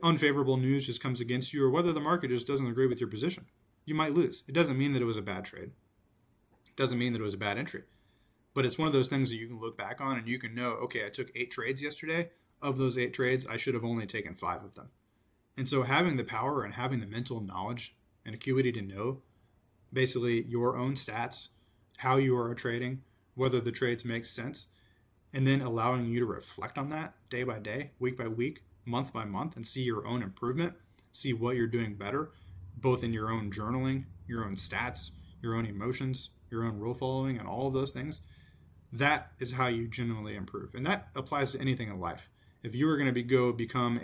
unfavorable news just comes against you, or whether the market just doesn't agree with your position. You might lose. It doesn't mean that it was a bad trade. It doesn't mean that it was a bad entry. But it's one of those things that you can look back on and you can know, okay, I took 8 trades yesterday. Of those 8 trades, I should have only taken 5 of them. And so having the power and having the mental knowledge and acuity to know basically your own stats, how you are trading, whether the trades make sense, and then allowing you to reflect on that day by day, week by week, month by month, and see your own improvement, see what you're doing better, both in your own journaling, your own stats, your own emotions, your own rule following, and all of those things. That is how you genuinely improve. And that applies to anything in life. If you were going to become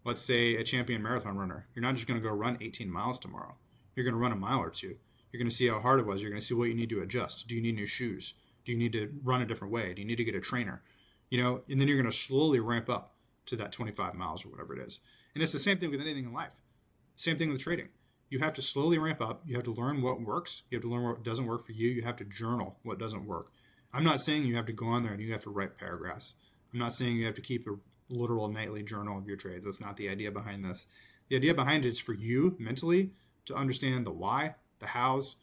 let's say a champion marathon runner, you're not just going to go run 18 miles tomorrow. You're going to run a mile or two. You're going to see how hard it was. You're going to see what you need to adjust. Do you need new shoes? Do you need to run a different way? Do you need to get a trainer? And then you're going to slowly ramp up to that 25 miles or whatever it is. And it's the same thing with anything in life. Same thing with trading. You have to slowly ramp up. You have to learn what works. You have to learn what doesn't work for you. You have to journal what doesn't work. I'm not saying you have to go on there and you have to write paragraphs. I'm not saying you have to keep a literal nightly journal of your trades. That's not the idea behind this. The idea behind it is for you mentally to understand the why, the hows,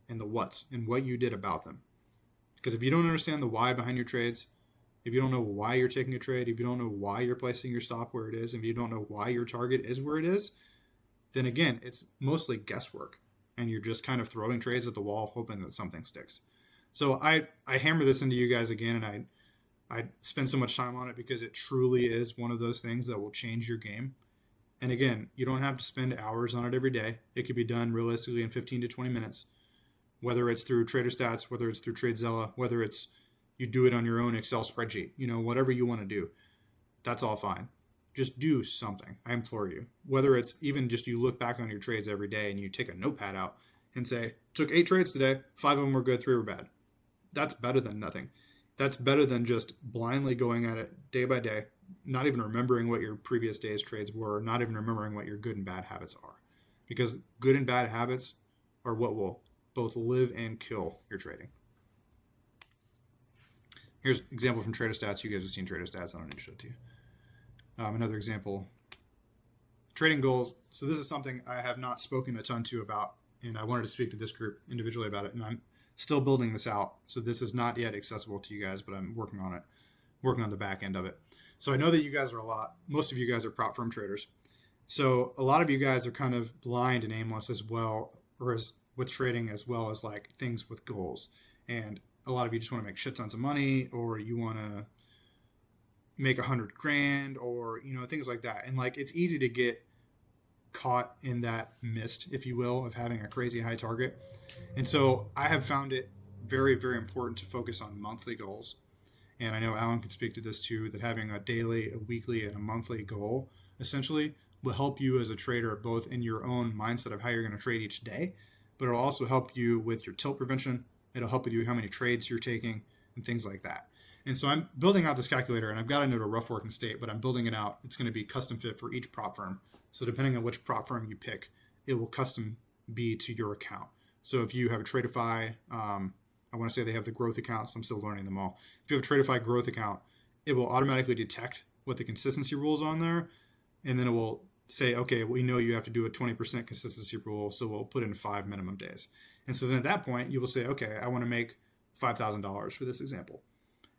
and the whats, and what you did about them. Because if you don't understand the why behind your trades, if you don't know why you're taking a trade, if you don't know why you're placing your stop where it is, if you don't know why your target is where it is, then again, it's mostly guesswork. And you're just kind of throwing trades at the wall, hoping that something sticks. So I hammer this into you guys again, and I spend so much time on it because it truly is one of those things that will change your game. And again, you don't have to spend hours on it every day. It could be done realistically in 15 to 20 minutes, whether it's through Trader Stats, whether it's through TradeZella, whether it's you do it on your own Excel spreadsheet, whatever you want to do, that's all fine. Just do something. I implore you. Whether it's even just you look back on your trades every day and you take a notepad out and say, took 8 trades today, 5 of them were good, 3 were bad. That's better than nothing. That's better than just blindly going at it day by day, not even remembering what your previous day's trades were, not even remembering what your good and bad habits are. Because good and bad habits are what will both live and kill your trading. Here's an example from Trader Stats. You guys have seen Trader Stats. I don't need to show it to you. Another example, trading goals. So this is something I have not spoken a ton to about, and I wanted to speak to this group individually about it, and I'm still building this out. So this is not yet accessible to you guys, but I'm working on it, working on the back end of it. So I know that you guys are most of you guys are prop firm traders. So a lot of you guys are kind of blind and aimless as well, or as with trading as well as like things with goals. And a lot of you just want to make shit tons of money, or you want to make $100,000 or, things like that. And like, it's easy to get caught in that mist, if you will, of having a crazy high target. And so I have found it very, very important to focus on monthly goals. And I know Alan can speak to this too, that having a daily, a weekly, and a monthly goal essentially will help you as a trader, both in your own mindset of how you're going to trade each day, but it'll also help you with your tilt prevention. It'll help with you how many trades you're taking and things like that. And so I'm building out this calculator, and I've got it into a rough working state, but I'm building it out. It's going to be custom fit for each prop firm. So depending on which prop firm you pick, it will custom be to your account. So if you have a Tradeify, I want to say they have the growth accounts. I'm still learning them all. If you have a Tradeify growth account, it will automatically detect what the consistency rules on there. And then it will say, okay, we know you have to do a 20% consistency rule. So we'll put in 5 minimum days. And so then at that point, you will say, okay, I want to make $5,000 for this example.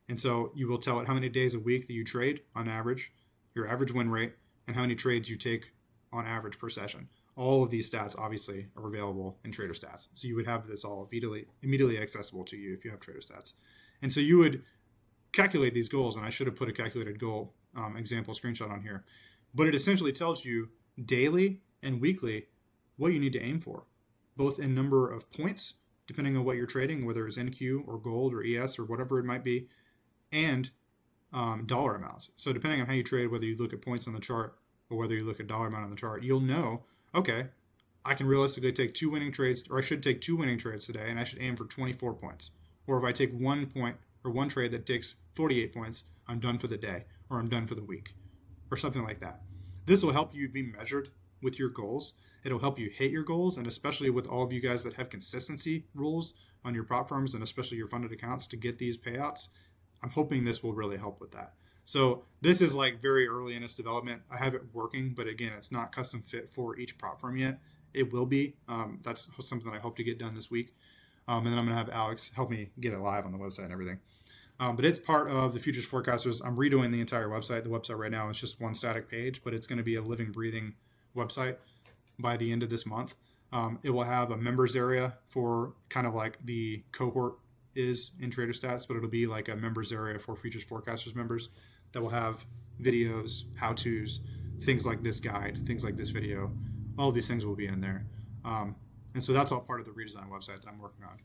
And so you will tell it how many days a week that you trade on average, your average win rate, and how many trades you take on average per session. All of these stats obviously are available in Trader Stats. So you would have this all immediately accessible to you if you have Trader Stats. And so you would calculate these goals, and I should have put a calculated goal example screenshot on here. But it essentially tells you daily and weekly what you need to aim for, both in number of points, depending on what you're trading, whether it's NQ or gold or ES or whatever it might be, and dollar amounts. So depending on how you trade, whether you look at points on the chart or whether you look at dollar amount on the chart, you'll know, okay, I can realistically take 2 winning trades, or I should take 2 winning trades today, and I should aim for 24 points. Or if I take 1 point or one trade that takes 48 points, I'm done for the day, or I'm done for the week, or something like that. This will help you be measured with your goals. It'll help you hit your goals, and especially with all of you guys that have consistency rules on your prop firms and especially your funded accounts to get these payouts, I'm hoping this will really help with that. So this is like very early in its development. I have it working, but again, it's not custom fit for each prop firm yet. It will be. That's something that I hope to get done this week. And then I'm going to have Alex help me get it live on the website and everything. But it's part of the Futures Forecasters. I'm redoing the entire website. The website right now is just one static page, but it's going to be a living, breathing website by the end of this month. It will have a members area for kind of like the cohort is in Trader Stats, but it'll be like a members area for Futures Forecasters members that will have videos, how-tos, things like this guide, things like this video. All of these things will be in there. And so that's all part of the redesign website that I'm working on.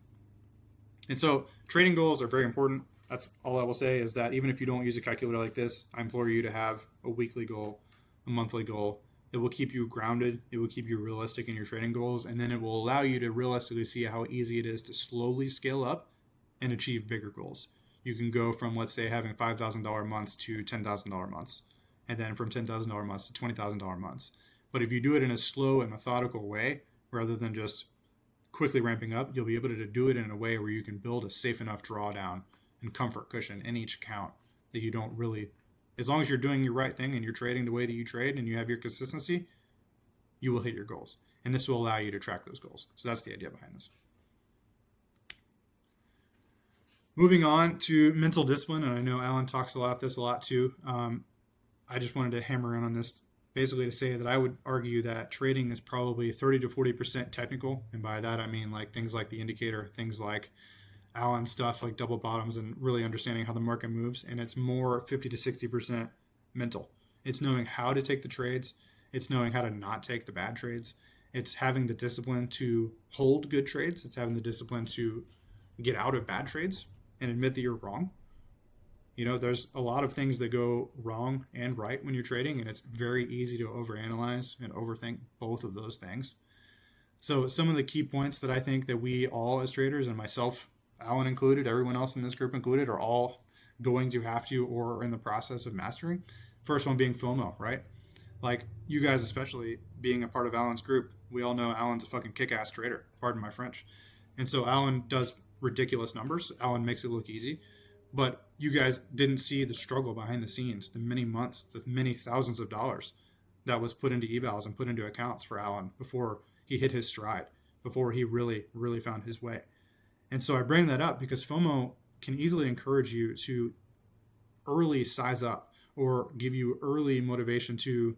And so trading goals are very important. That's all I will say, is that even if you don't use a calculator like this, I implore you to have a weekly goal, a monthly goal. It will keep you grounded. It will keep you realistic in your trading goals. And then it will allow you to realistically see how easy it is to slowly scale up and achieve bigger goals. You can go from, let's say, having $5,000 months to $10,000 months, and then from $10,000 months to $20,000 months. But if you do it in a slow and methodical way, rather than just quickly ramping up, you'll be able to do it in a way where you can build a safe enough drawdown and comfort cushion in each account that you don't really, as long as you're doing your right thing and you're trading the way that you trade and you have your consistency, you will hit your goals. And this will allow you to track those goals. So that's the idea behind this. Moving on to mental discipline, and I know Alan talks about this a lot too. I just wanted to hammer in on this basically to say that I would argue that trading is probably 30 to 40% technical. And by that, I mean like things like the indicator, things like Alan stuff like double bottoms and really understanding how the market moves. And it's more 50 to 60% mental. It's knowing how to take the trades. It's knowing how to not take the bad trades. It's having the discipline to hold good trades. It's having the discipline to get out of bad trades and admit that you're wrong. You know, there's a lot of things that go wrong and right when you're trading, and it's very easy to overanalyze and overthink both of those things. So some of the key points that I think that we all as traders, and myself, Alan included, everyone else in this group included, are all going to have to or are in the process of mastering. First one being FOMO, right? Like you guys, especially being a part of Alan's group, we all know Alan's a fucking kick-ass trader, pardon my French. And so Alan does ridiculous numbers. Alan makes it look easy. But you guys didn't see the struggle behind the scenes, the many months, the many thousands of dollars that was put into evals and put into accounts for Alan before he hit his stride, before he really, really found his way. And so I bring that up because FOMO can easily encourage you to early size up or give you early motivation to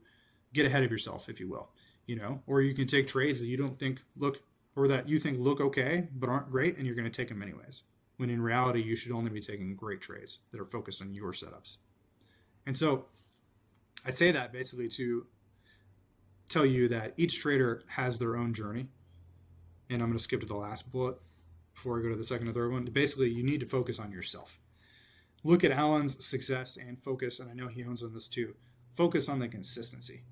get ahead of yourself, if you will, you know, or you can take trades that you don't think look, or that you think look okay, but aren't great, and you're going to take them anyways. When in reality, you should only be taking great trades that are focused on your setups. And so I say that basically to tell you that each trader has their own journey. And I'm going to skip to the last bullet before I go to the second or third one. Basically, you need to focus on yourself. Look at Alan's success and focus, and I know he owns on this too, focus on the consistency.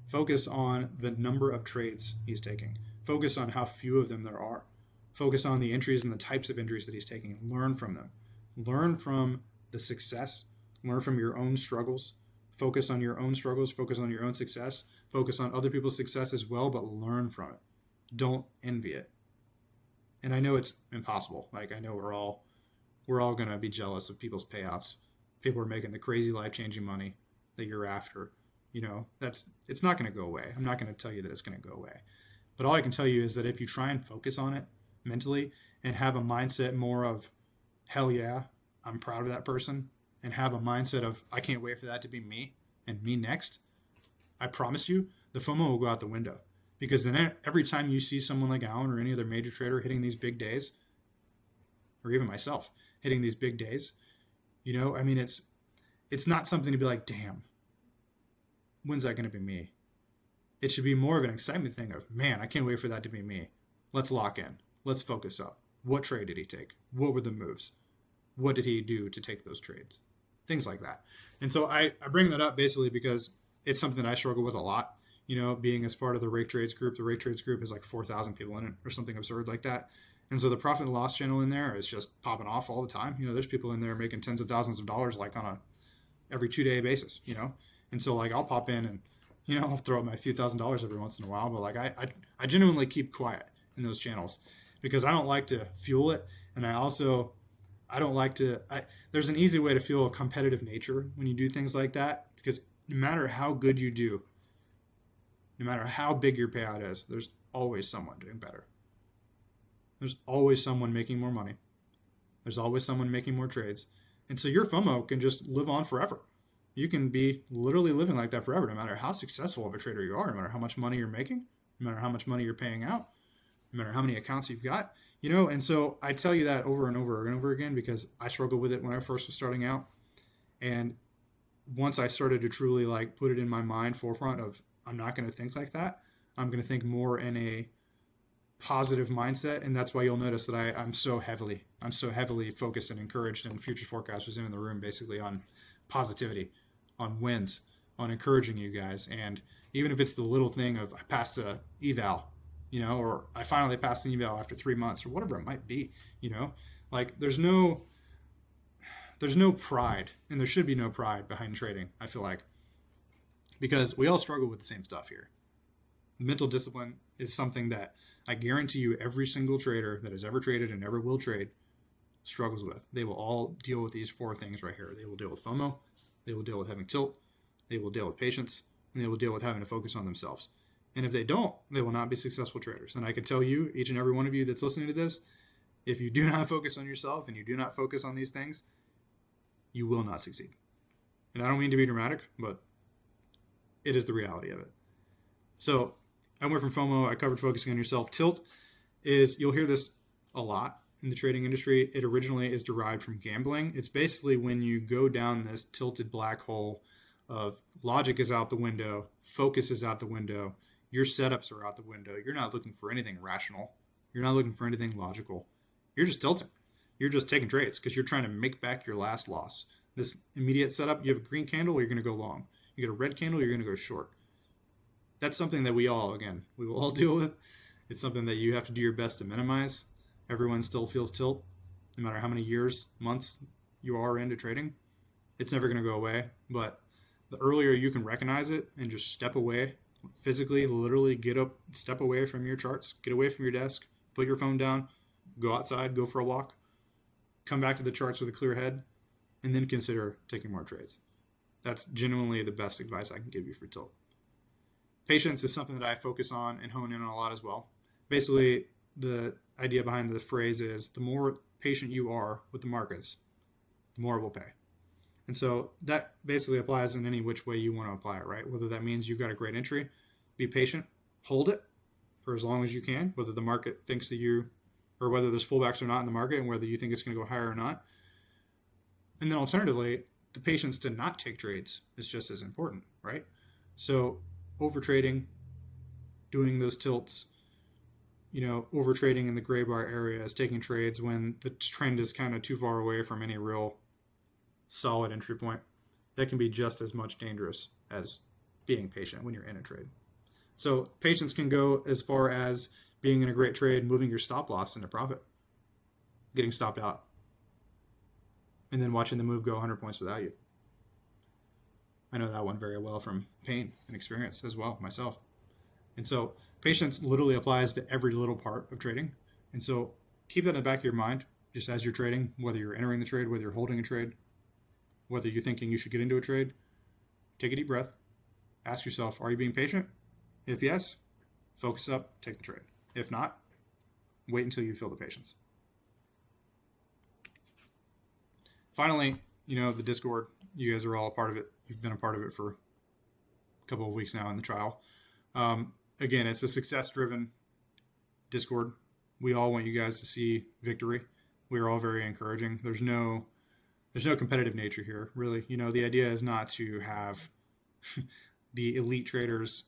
Focus on the number of trades he's taking. Focus on how few of them there are. Focus on the entries and the types of entries that he's taking and learn from them. Learn from the success. Learn from your own struggles. Focus on your own struggles, focus on your own success, focus on other people's success as well, but learn from it. Don't envy it. And I know it's impossible. Like, I know we're all going to be jealous of people's payouts. People are making the crazy life-changing money that you're after. It's not going to go away. I'm not going to tell you that it's going to go away. But all I can tell you is that if you try and focus on it mentally and have a mindset more of, hell yeah, I'm proud of that person, and have a mindset of, I can't wait for that to be me and me next, I promise you, the FOMO will go out the window. Because then every time you see someone like Alan or any other major trader hitting these big days, or even myself hitting these big days, it's not something to be like, damn, when's that going to be me? It should be more of an excitement thing of, man, I can't wait for that to be me. Let's lock in. Let's focus up. What trade did he take? What were the moves? What did he do to take those trades? Things like that. And so I bring that up basically because it's something that I struggle with a lot. Being as part of the AZhengTrades group, the AZhengTrades group has like 4,000 people in it or something absurd like that. And so the profit and loss channel in there is just popping off all the time. There's people in there making tens of thousands of dollars like on a every 2-day basis, And so like I'll pop in and, I'll throw up my few $1,000s every once in a while. But like I genuinely keep quiet in those channels because I don't like to fuel it. And I don't like to, there's an easy way to feel a competitive nature when you do things like that, because no matter how good you do, no matter how big your payout is, there's always someone doing better. There's always someone making more money. There's always someone making more trades. And so your FOMO can just live on forever. You can be literally living like that forever, no matter how successful of a trader you are, no matter how much money you're making, no matter how much money you're paying out, no matter how many accounts you've got, And so I tell you that over and over and over again because I struggled with it when I first was starting out. And once I started to truly like put it in my mind forefront of, I'm not going to think like that. I'm going to think more in a positive mindset. And that's why you'll notice that I'm so heavily focused and encouraged, and futures forecasters in the room basically on positivity, on wins, on encouraging you guys. And even if it's the little thing of I passed the eval, or I finally passed the eval after 3 months or whatever it might be, like there's no pride, and there should be no pride behind trading, I feel like, because we all struggle with the same stuff here. Mental discipline is something that I guarantee you every single trader that has ever traded and ever will trade struggles with. They will all deal with these 4 things right here. They will deal with FOMO, they will deal with having tilt, they will deal with patience, and they will deal with having to focus on themselves. And if they don't, they will not be successful traders. And I can tell you, each and every one of you that's listening to this, if you do not focus on yourself and you do not focus on these things, you will not succeed. And I don't mean to be dramatic, but it is the reality of it. So I went from FOMO, I covered focusing on yourself. Tilt is, you'll hear this a lot in the trading industry. It originally is derived from gambling. It's basically when you go down this tilted black hole of logic is out the window, focus is out the window, your setups are out the window. You're not looking for anything rational. You're not looking for anything logical. You're just tilting. You're just taking trades because you're trying to make back your last loss. This immediate setup, you have a green candle, you're going to go long. You get a red candle, you're going to go short. That's something that we will all deal with. It's something that you have to do your best to minimize. Everyone still feels tilt, no matter how many years, months you are into trading. It's never going to go away. But the earlier you can recognize it and just step away, physically, literally get up, step away from your charts, get away from your desk, put your phone down, go outside, go for a walk, come back to the charts with a clear head, and then consider taking more trades. That's genuinely the best advice I can give you for tilt. Patience is something that I focus on and hone in on a lot as well. Basically, the idea behind the phrase is the more patient you are with the markets, the more it will pay. And so that basically applies in any which way you want to apply it, right? Whether that means you've got a great entry, be patient, hold it for as long as you can, whether the market thinks that you, or whether there's pullbacks or not in the market, and whether you think it's going to go higher or not. And then alternatively, the patience to not take trades is just as important, right? So over trading, doing those tilts, over trading in the gray bar areas, taking trades when the trend is kind of too far away from any real solid entry point, that can be just as much dangerous as being patient when you're in a trade. So patience can go as far as being in a great trade, moving your stop loss into profit, getting stopped out, and then watching the move go 100 points without you. I know that one very well from pain and experience as well myself. And so patience literally applies to every little part of trading. And so keep that in the back of your mind, just as you're trading, whether you're entering the trade, whether you're holding a trade, whether you're thinking you should get into a trade. Take a deep breath. Ask yourself, are you being patient? If yes, focus up, take the trade. If not, wait until you feel the patience. Finally, the Discord, you guys are all a part of it. You've been a part of it for a couple of weeks now in the trial. Again, it's a success-driven Discord. We all want you guys to see victory. We are all very encouraging. There's no competitive nature here, really. The idea is not to have the elite traders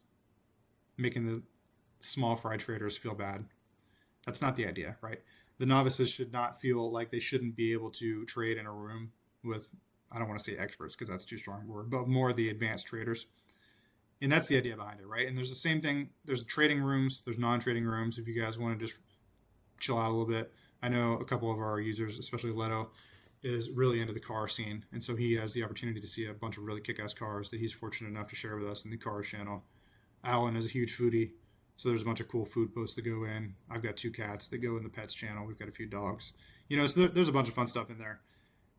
making the small fry traders feel bad. That's not the idea, right? The novices should not feel like they shouldn't be able to trade in a room with, I don't want to say experts because that's too strong a word, but more the advanced traders. And that's the idea behind it, right? And there's the same thing. There's trading rooms. There's non-trading rooms. If you guys want to just chill out a little bit. I know a couple of our users, especially Leto, is really into the car scene. And so he has the opportunity to see a bunch of really kick-ass cars that he's fortunate enough to share with us in the cars channel. Alan is a huge foodie. So there's a bunch of cool food posts that go in. I've got 2 cats that go in the pets channel. We've got a few dogs. So there's a bunch of fun stuff in there.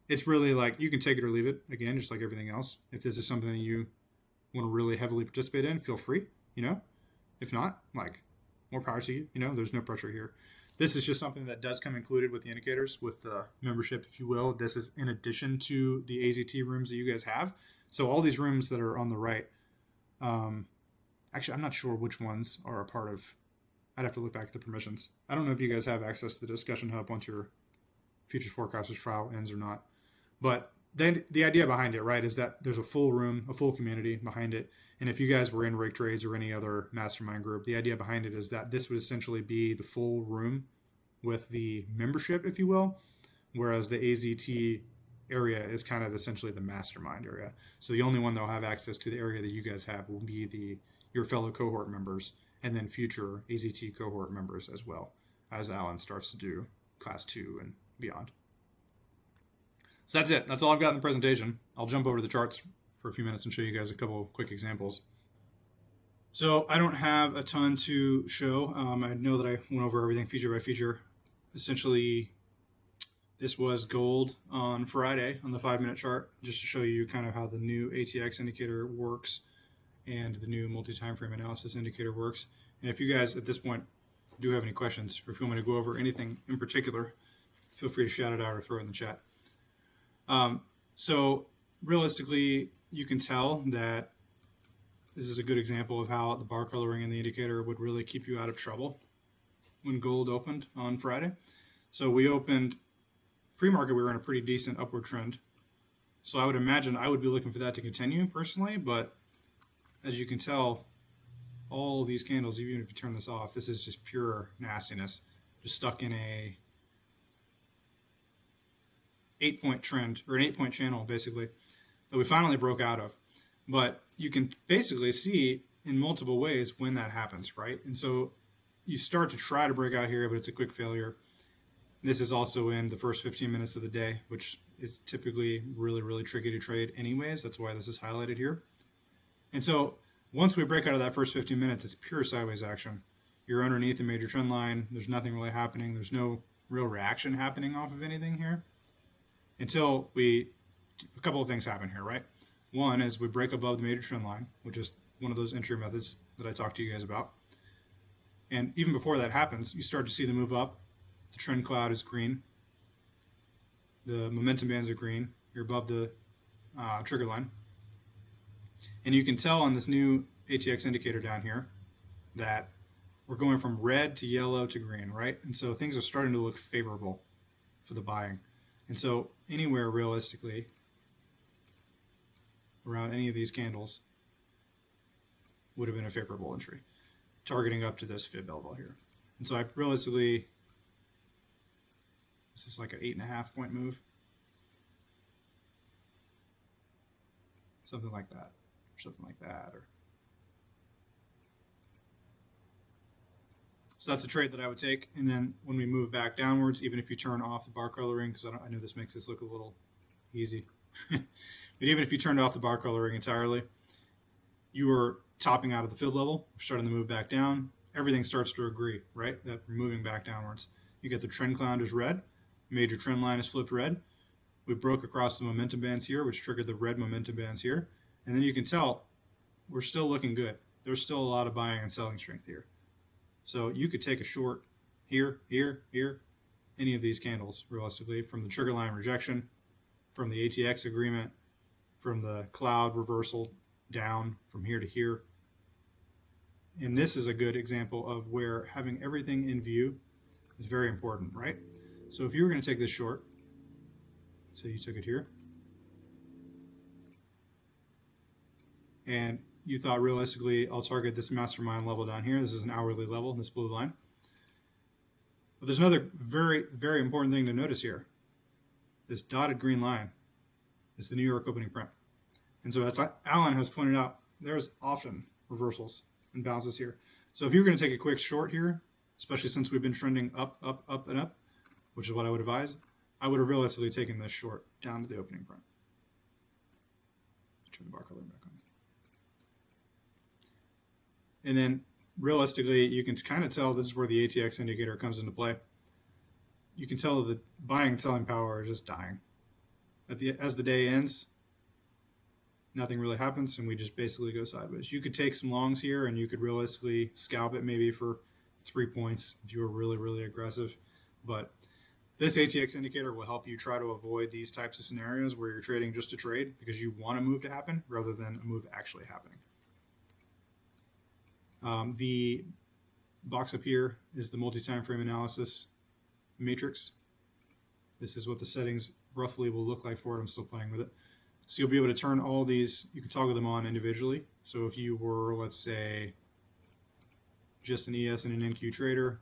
It's really like you can take it or leave it. Again, just like everything else. If this is something that you want to really heavily participate in, feel free. If not, more power to you. There's no pressure here. This is just something that does come included with the indicators, with the membership, if you will. This is in addition to the AZT rooms that you guys have. So all these rooms that are on the right, actually, I'm not sure which ones are a part of. I'd have to look back at the permissions. I don't know if you guys have access to the discussion hub once your Futures Forecasters trial ends or not. But then the idea behind it, right, is that there's a full room, a full community behind it. And if you guys were in AZhengTrades or any other mastermind group, the idea behind it is that this would essentially be the full room with the membership, if you will, whereas the AZT area is kind of essentially the mastermind area. So the only one that will have access to the area that you guys have will be your fellow cohort members and then future AZT cohort members as well, as Alan starts to do class 2 and beyond. So that's it. That's all I've got in the presentation. I'll jump over to the charts for a few minutes and show you guys a couple of quick examples. So I don't have a ton to show. I know that I went over everything feature by feature. Essentially, this was gold on Friday on the 5-minute chart, just to show you kind of how the new ATX indicator works and the new multi-timeframe analysis indicator works. And if you guys at this point do have any questions, or if you want me to go over anything in particular, feel free to shout it out or throw it in the chat. So realistically, you can tell that this is a good example of how the bar coloring in the indicator would really keep you out of trouble when gold opened on Friday. So we opened pre-market, we were in a pretty decent upward trend. So I would imagine I would be looking for that to continue personally, but as you can tell, all these candles, even if you turn this off, this is just pure nastiness, just stuck in a 8-point trend, or an 8-point channel, basically, that we finally broke out of. But you can basically see in multiple ways when that happens, right? And so you start to try to break out here, but it's a quick failure. This is also in the first 15 minutes of the day, which is typically really, really tricky to trade anyways. That's why this is highlighted here. And so once we break out of that first 15 minutes, it's pure sideways action. You're underneath a major trend line. There's nothing really happening. There's no real reaction happening off of anything here until a couple of things happen here, right? One is we break above the major trend line, which is one of those entry methods that I talked to you guys about. And even before that happens, you start to see the move up. The trend cloud is green. The momentum bands are green. You're above the trigger line. And you can tell on this new ATX indicator down here that we're going from red to yellow to green, right? And so things are starting to look favorable for the buying. And so anywhere realistically around any of these candles would have been a favorable entry, targeting up to this fib level here. And so I realistically, this is like an 8.5-point move, something like that, or something like that. So that's a trade that I would take. And then when we move back downwards, even if you turn off the bar coloring, because I know this makes this look a little easy. But even if you turned off the bar coloring entirely, you are topping out at the fib level, starting to move back down. Everything starts to agree, right? That we're moving back downwards. You get the trend cloud is red, major trend line is flipped red. We broke across the momentum bands here, which triggered the red momentum bands here. And then you can tell we're still looking good. There's still a lot of buying and selling strength here. So you could take a short here, here, here, any of these candles, realistically, from the trigger line rejection, from the ATX agreement, from the cloud reversal down from here to here. And this is a good example of where having everything in view is very important, right? So if you were going to take this short, let's say you took it here, and you thought realistically, I'll target this mastermind level down here. This is an hourly level, this blue line. But there's another very, very important thing to notice here. This dotted green line is the New York opening print. And so as Alan has pointed out, there's often reversals and bounces here. So if you're going to take a quick short here, especially since we've been trending up, up, up, and up, which is what I would advise, I would have realistically taken this short down to the opening print. Let's turn the bar color back on. And then realistically, you can kind of tell this is where the ATX indicator comes into play. You can tell the buying and selling power is just dying. As the day ends, nothing really happens, and we just basically go sideways. You could take some longs here, and you could realistically scalp it maybe for 3 points if you were really, really aggressive. But this ATX indicator will help you try to avoid these types of scenarios where you're trading just to trade because you want a move to happen rather than a move actually happening. The box up here is the multi-timeframe analysis matrix. This is what the settings roughly will look like for it. I'm still playing with it. So you'll be able to turn all these, you can toggle them on individually. So if you were, let's say, just an ES and an NQ trader,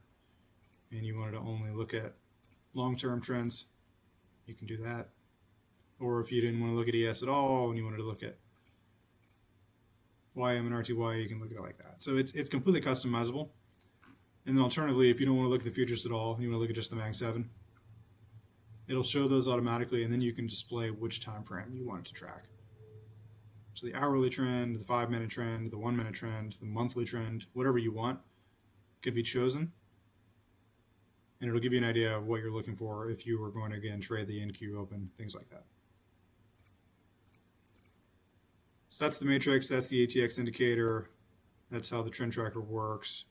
and you wanted to only look at long-term trends, you can do that. Or if you didn't want to look at ES at all and you wanted to look at YM and RTY, you can look at it like that. So it's completely customizable. And then alternatively, if you don't want to look at the futures at all, and you want to look at just the Mag 7, it'll show those automatically, and then you can display which time frame you want it to track. So the hourly trend, the 5-minute trend, the 1-minute trend, the monthly trend, whatever you want could be chosen. And it'll give you an idea of what you're looking for if you were going to, again, trade the NQ open, things like that. So that's the matrix, that's the ATX indicator, that's how the trend tracker works.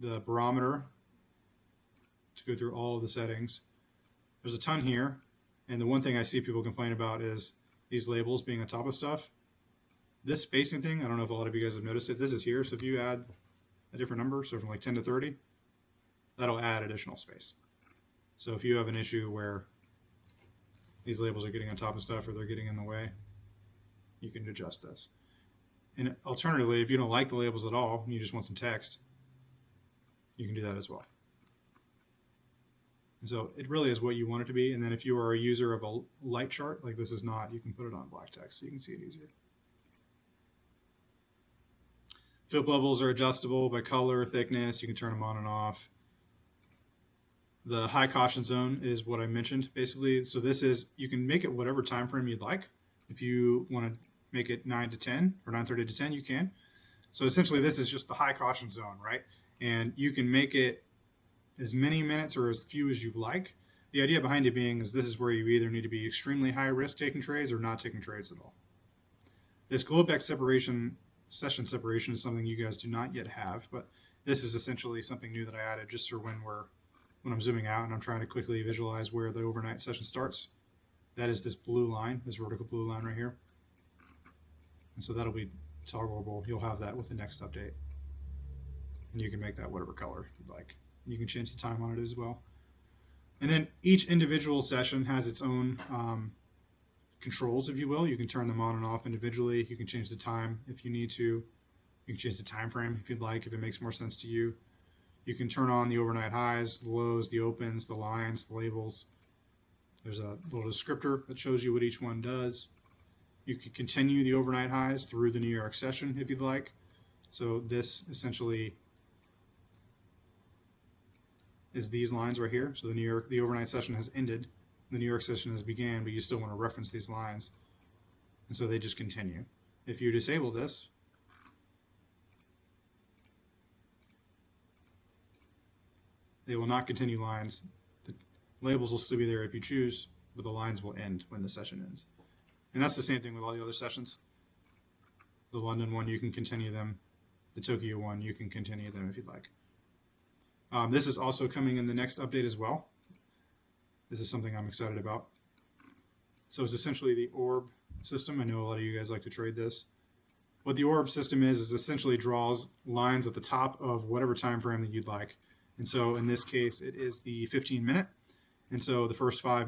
The barometer, to go through all of the settings. There's a ton here, and the one thing I see people complain about is these labels being on top of stuff. This spacing thing, I don't know if a lot of you guys have noticed it, this is here, so if you add a different number, so from like 10 to 30, that'll add additional space. So if you have an issue where these labels are getting on top of stuff or they're getting in the way, you can adjust this. And alternatively, if you don't like the labels at all and you just want some text, you can do that as well. And so it really is what you want it to be. And then if you are a user of a light chart, like this is not, you can put it on black text so you can see it easier. Fib levels are adjustable by color, thickness. You can turn them on and off. The high caution zone is what I mentioned, basically. So this is, you can make it whatever time frame you'd like. If you want to make it 9 to 10 or 9:30 to 10, you can. So essentially this is just the high caution zone, right? And you can make it as many minutes or as few as you like. The idea behind it being is this is where you either need to be extremely high risk taking trades or not taking trades at all. This Globex separation, session separation, is something you guys do not yet have, but this is essentially something new that I added just for when I'm zooming out and I'm trying to quickly visualize where the overnight session starts. That is this blue line, this vertical blue line right here. And so that'll be toggleable. You'll have that with the next update. And you can make that whatever color you'd like. You can change the time on it as well. And then each individual session has its own controls, if you will. You can turn them on and off individually. You can change the time if you need to. You can change the time frame if you'd like, if it makes more sense to you. You can turn on the overnight highs, the lows, the opens, the lines, the labels. There's a little descriptor that shows you what each one does. You can continue the overnight highs through the New York session if you'd like. So this essentially is these lines right here. So the overnight session has ended. the New York session has began, but you still want to reference these lines. And so they just continue. If you disable this, they will not continue lines. The labels will still be there if you choose, but the lines will end when the session ends. And that's the same thing with all the other sessions. The London one, you can continue them. The Tokyo one, you can continue them if you'd like. This is also coming in the next update as well. This is something I'm excited about. So it's essentially the orb system. I know a lot of you guys like to trade this. What the orb system is essentially draws lines at the top of whatever time frame that you'd like. And so in this case, it is the 15-minute. And so the first 3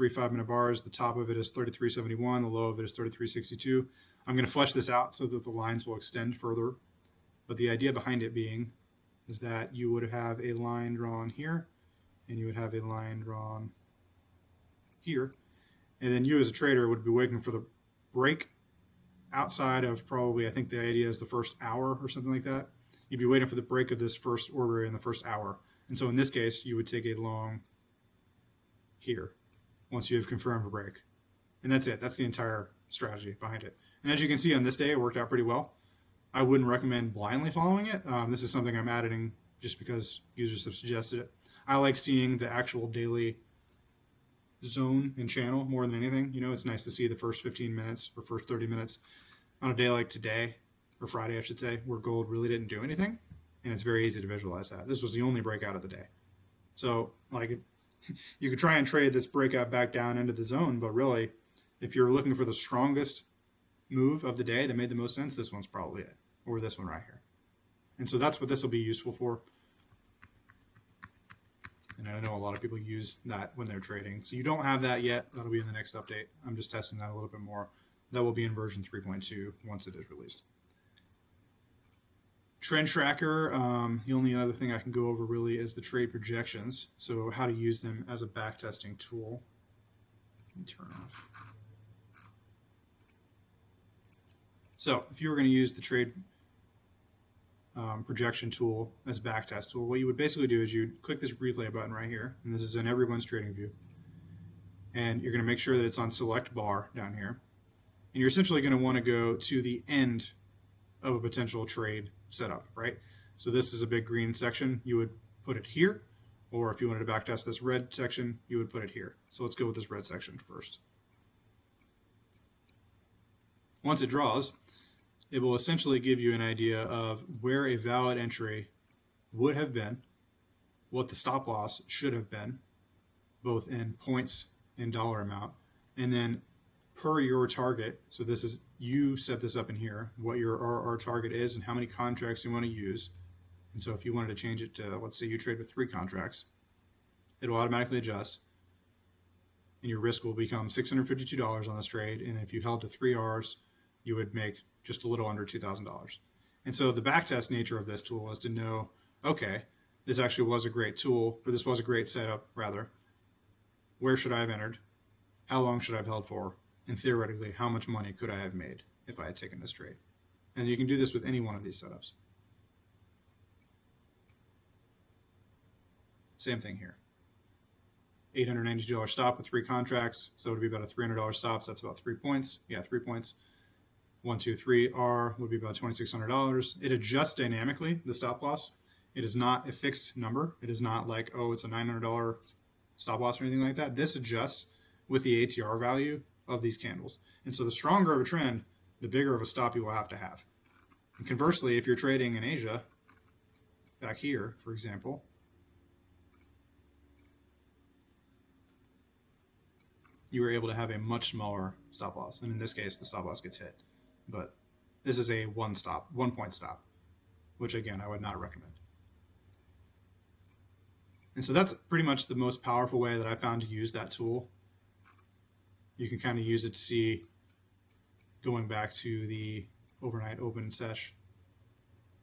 5-minute bars, the top of it is 33.71, the low of it is 33.62. I'm going to flesh this out so that the lines will extend further. But the idea behind it being is that you would have a line drawn here, and you would have a line drawn here. And then you as a trader would be waiting for the break outside of probably, I think the idea is the first hour or something like that. You'd be waiting for the break of this first order in the first hour. And so in this case, you would take a long here once you have confirmed a break. And that's it. That's the entire strategy behind it. And as you can see on this day, it worked out pretty well. I wouldn't recommend blindly following it. This is something I'm adding just because users have suggested it. I like seeing the actual daily zone and channel more than anything. You know, it's nice to see the first 15 minutes or first 30 minutes on a day like today, or Friday, I should say, where gold really didn't do anything. And it's very easy to visualize that. This was the only breakout of the day. So, like, you could try and trade this breakout back down into the zone, but really, if you're looking for the strongest move of the day that made the most sense, this one's probably it, or this one right here. And so that's what this will be useful for. And I know a lot of people use that when they're trading. So you don't have that yet. That'll be in the next update. I'm just testing that a little bit more. That will be in version 3.2 once it is released. Trend tracker, the only other thing I can go over really is the trade projections. So how to use them as a backtesting tool. Let me turn off. So if you were going to use the trade projection tool as a backtest tool, what you would basically do is you'd click this replay button right here, and this is in everyone's trading view. And you're going to make sure that it's on select bar down here. And you're essentially going to want to go to the end of a potential trade setup, right? So this is a big green section. You would put it here, or if you wanted to backtest this red section, you would put it here. So let's go with this red section first. Once it draws, it will essentially give you an idea of where a valid entry would have been, what the stop loss should have been, both in points and dollar amount, and then per your target. So this is, you set this up in here, what your RR target is and how many contracts you want to use. And so if you wanted to change it to, let's say you trade with 3 contracts, it'll automatically adjust, and your risk will become $652 on this trade. And if you held to 3 Rs, you would make just a little under $2,000. And so the backtest nature of this tool is to know, okay, this actually was a great tool, or this was a great setup, rather. Where should I have entered? How long should I have held for? And theoretically, how much money could I have made if I had taken this trade? And you can do this with any one of these setups. Same thing here. $892 stop with 3 contracts, so it would be about a $300 stop, so that's about 3 points. Yeah, 3 points. 1, 2, 3 R would be about $2,600. It adjusts dynamically, the stop loss. It is not a fixed number. It is not like, oh, it's a $900 stop loss or anything like that. This adjusts with the ATR value of these candles. And so the stronger of a trend, the bigger of a stop you will have to have. And conversely, if you're trading in Asia, back here, for example, you were able to have a much smaller stop loss. And in this case, the stop loss gets hit. But this is a 1 point stop, which again, I would not recommend. And so that's pretty much the most powerful way that I found to use that tool. You can kind of use it to see, going back to the overnight open sesh.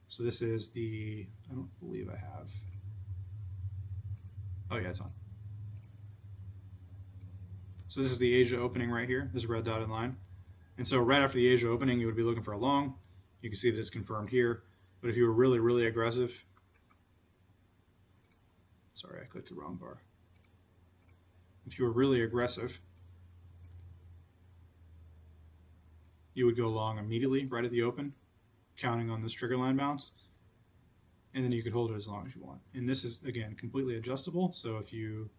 So this is the, I don't believe I have. Oh yeah, it's on. So this is the Asia opening right here, this red dotted line. And so right after the Asia opening, you would be looking for a long. You can see that it's confirmed here. But if you were really, really aggressive, sorry, I clicked the wrong bar. if you were really aggressive, you would go long immediately right at the open, counting on this trigger line bounce, and then you could hold it as long as you want. And this is, again, completely adjustable. So if you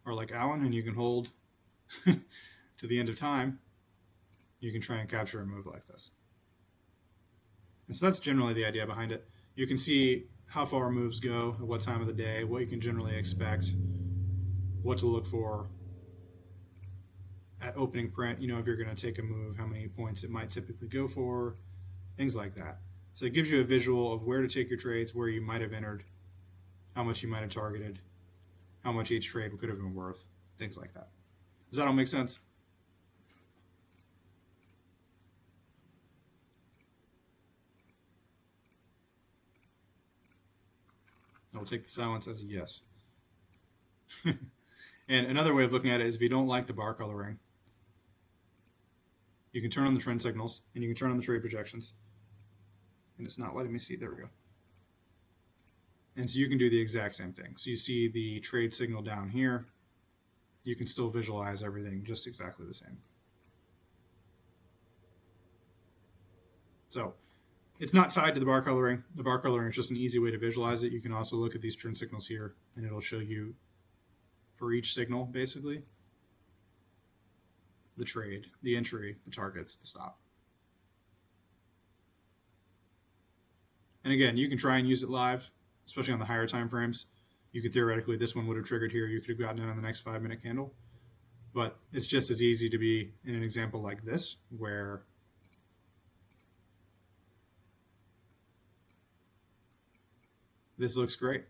are like Alan and you can hold to the end of time, you can try and capture a move like this. And so that's generally the idea behind it. You can see how far moves go, at what time of the day, what you can generally expect, what to look for at opening print, if you're going to take a move, how many points it might typically go for, things like that. So it gives you a visual of where to take your trades, where you might have entered, how much you might have targeted, how much each trade could have been worth, things like that. Does that all make sense? I'll take the silence as a yes. And another way of looking at it is if you don't like the bar coloring, you can turn on the trend signals and you can turn on the trade projections. And it's not letting me see. There we go. And so you can do the exact same thing. So you see the trade signal down here. You can still visualize everything just exactly the same. So it's not tied to the bar coloring. The bar coloring is just an easy way to visualize it. You can also look at these trend signals here, and it'll show you for each signal, basically, the trade, the entry, the targets, the stop. And again, you can try and use it live, especially on the higher time frames. You could theoretically, this one would have triggered here. You could have gotten in on the next 5-minute candle. But it's just as easy to be in an example like this, where this looks great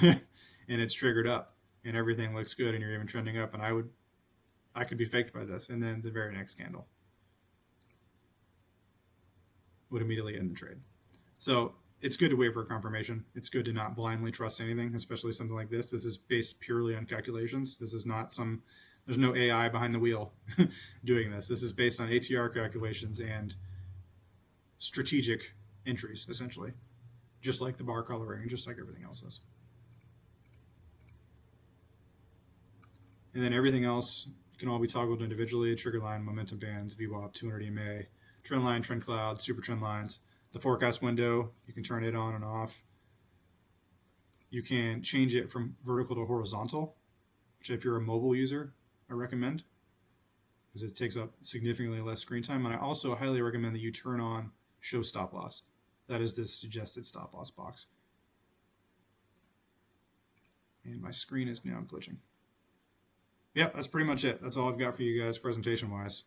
and it's triggered up and everything looks good and you're even trending up, and I could be faked by this, and then the very next candle would immediately end the trade. So it's good to wait for a confirmation. It's good to not blindly trust anything, especially something like this. This is based purely on calculations. This is not there's no AI behind the wheel doing this. This is based on ATR calculations and strategic entries, essentially, just like the bar coloring, just like everything else is. And then everything else can all be toggled individually: trigger line, momentum bands, VWAP, 200 EMA, trend line, trend cloud, super trend lines. The forecast window, you can turn it on and off. You can change it from vertical to horizontal, which if you're a mobile user, I recommend, because it takes up significantly less screen time. And I also highly recommend that you turn on show stop loss. That is this suggested stop loss box. And my screen is now glitching. Yep, that's pretty much it. That's all I've got for you guys presentation-wise.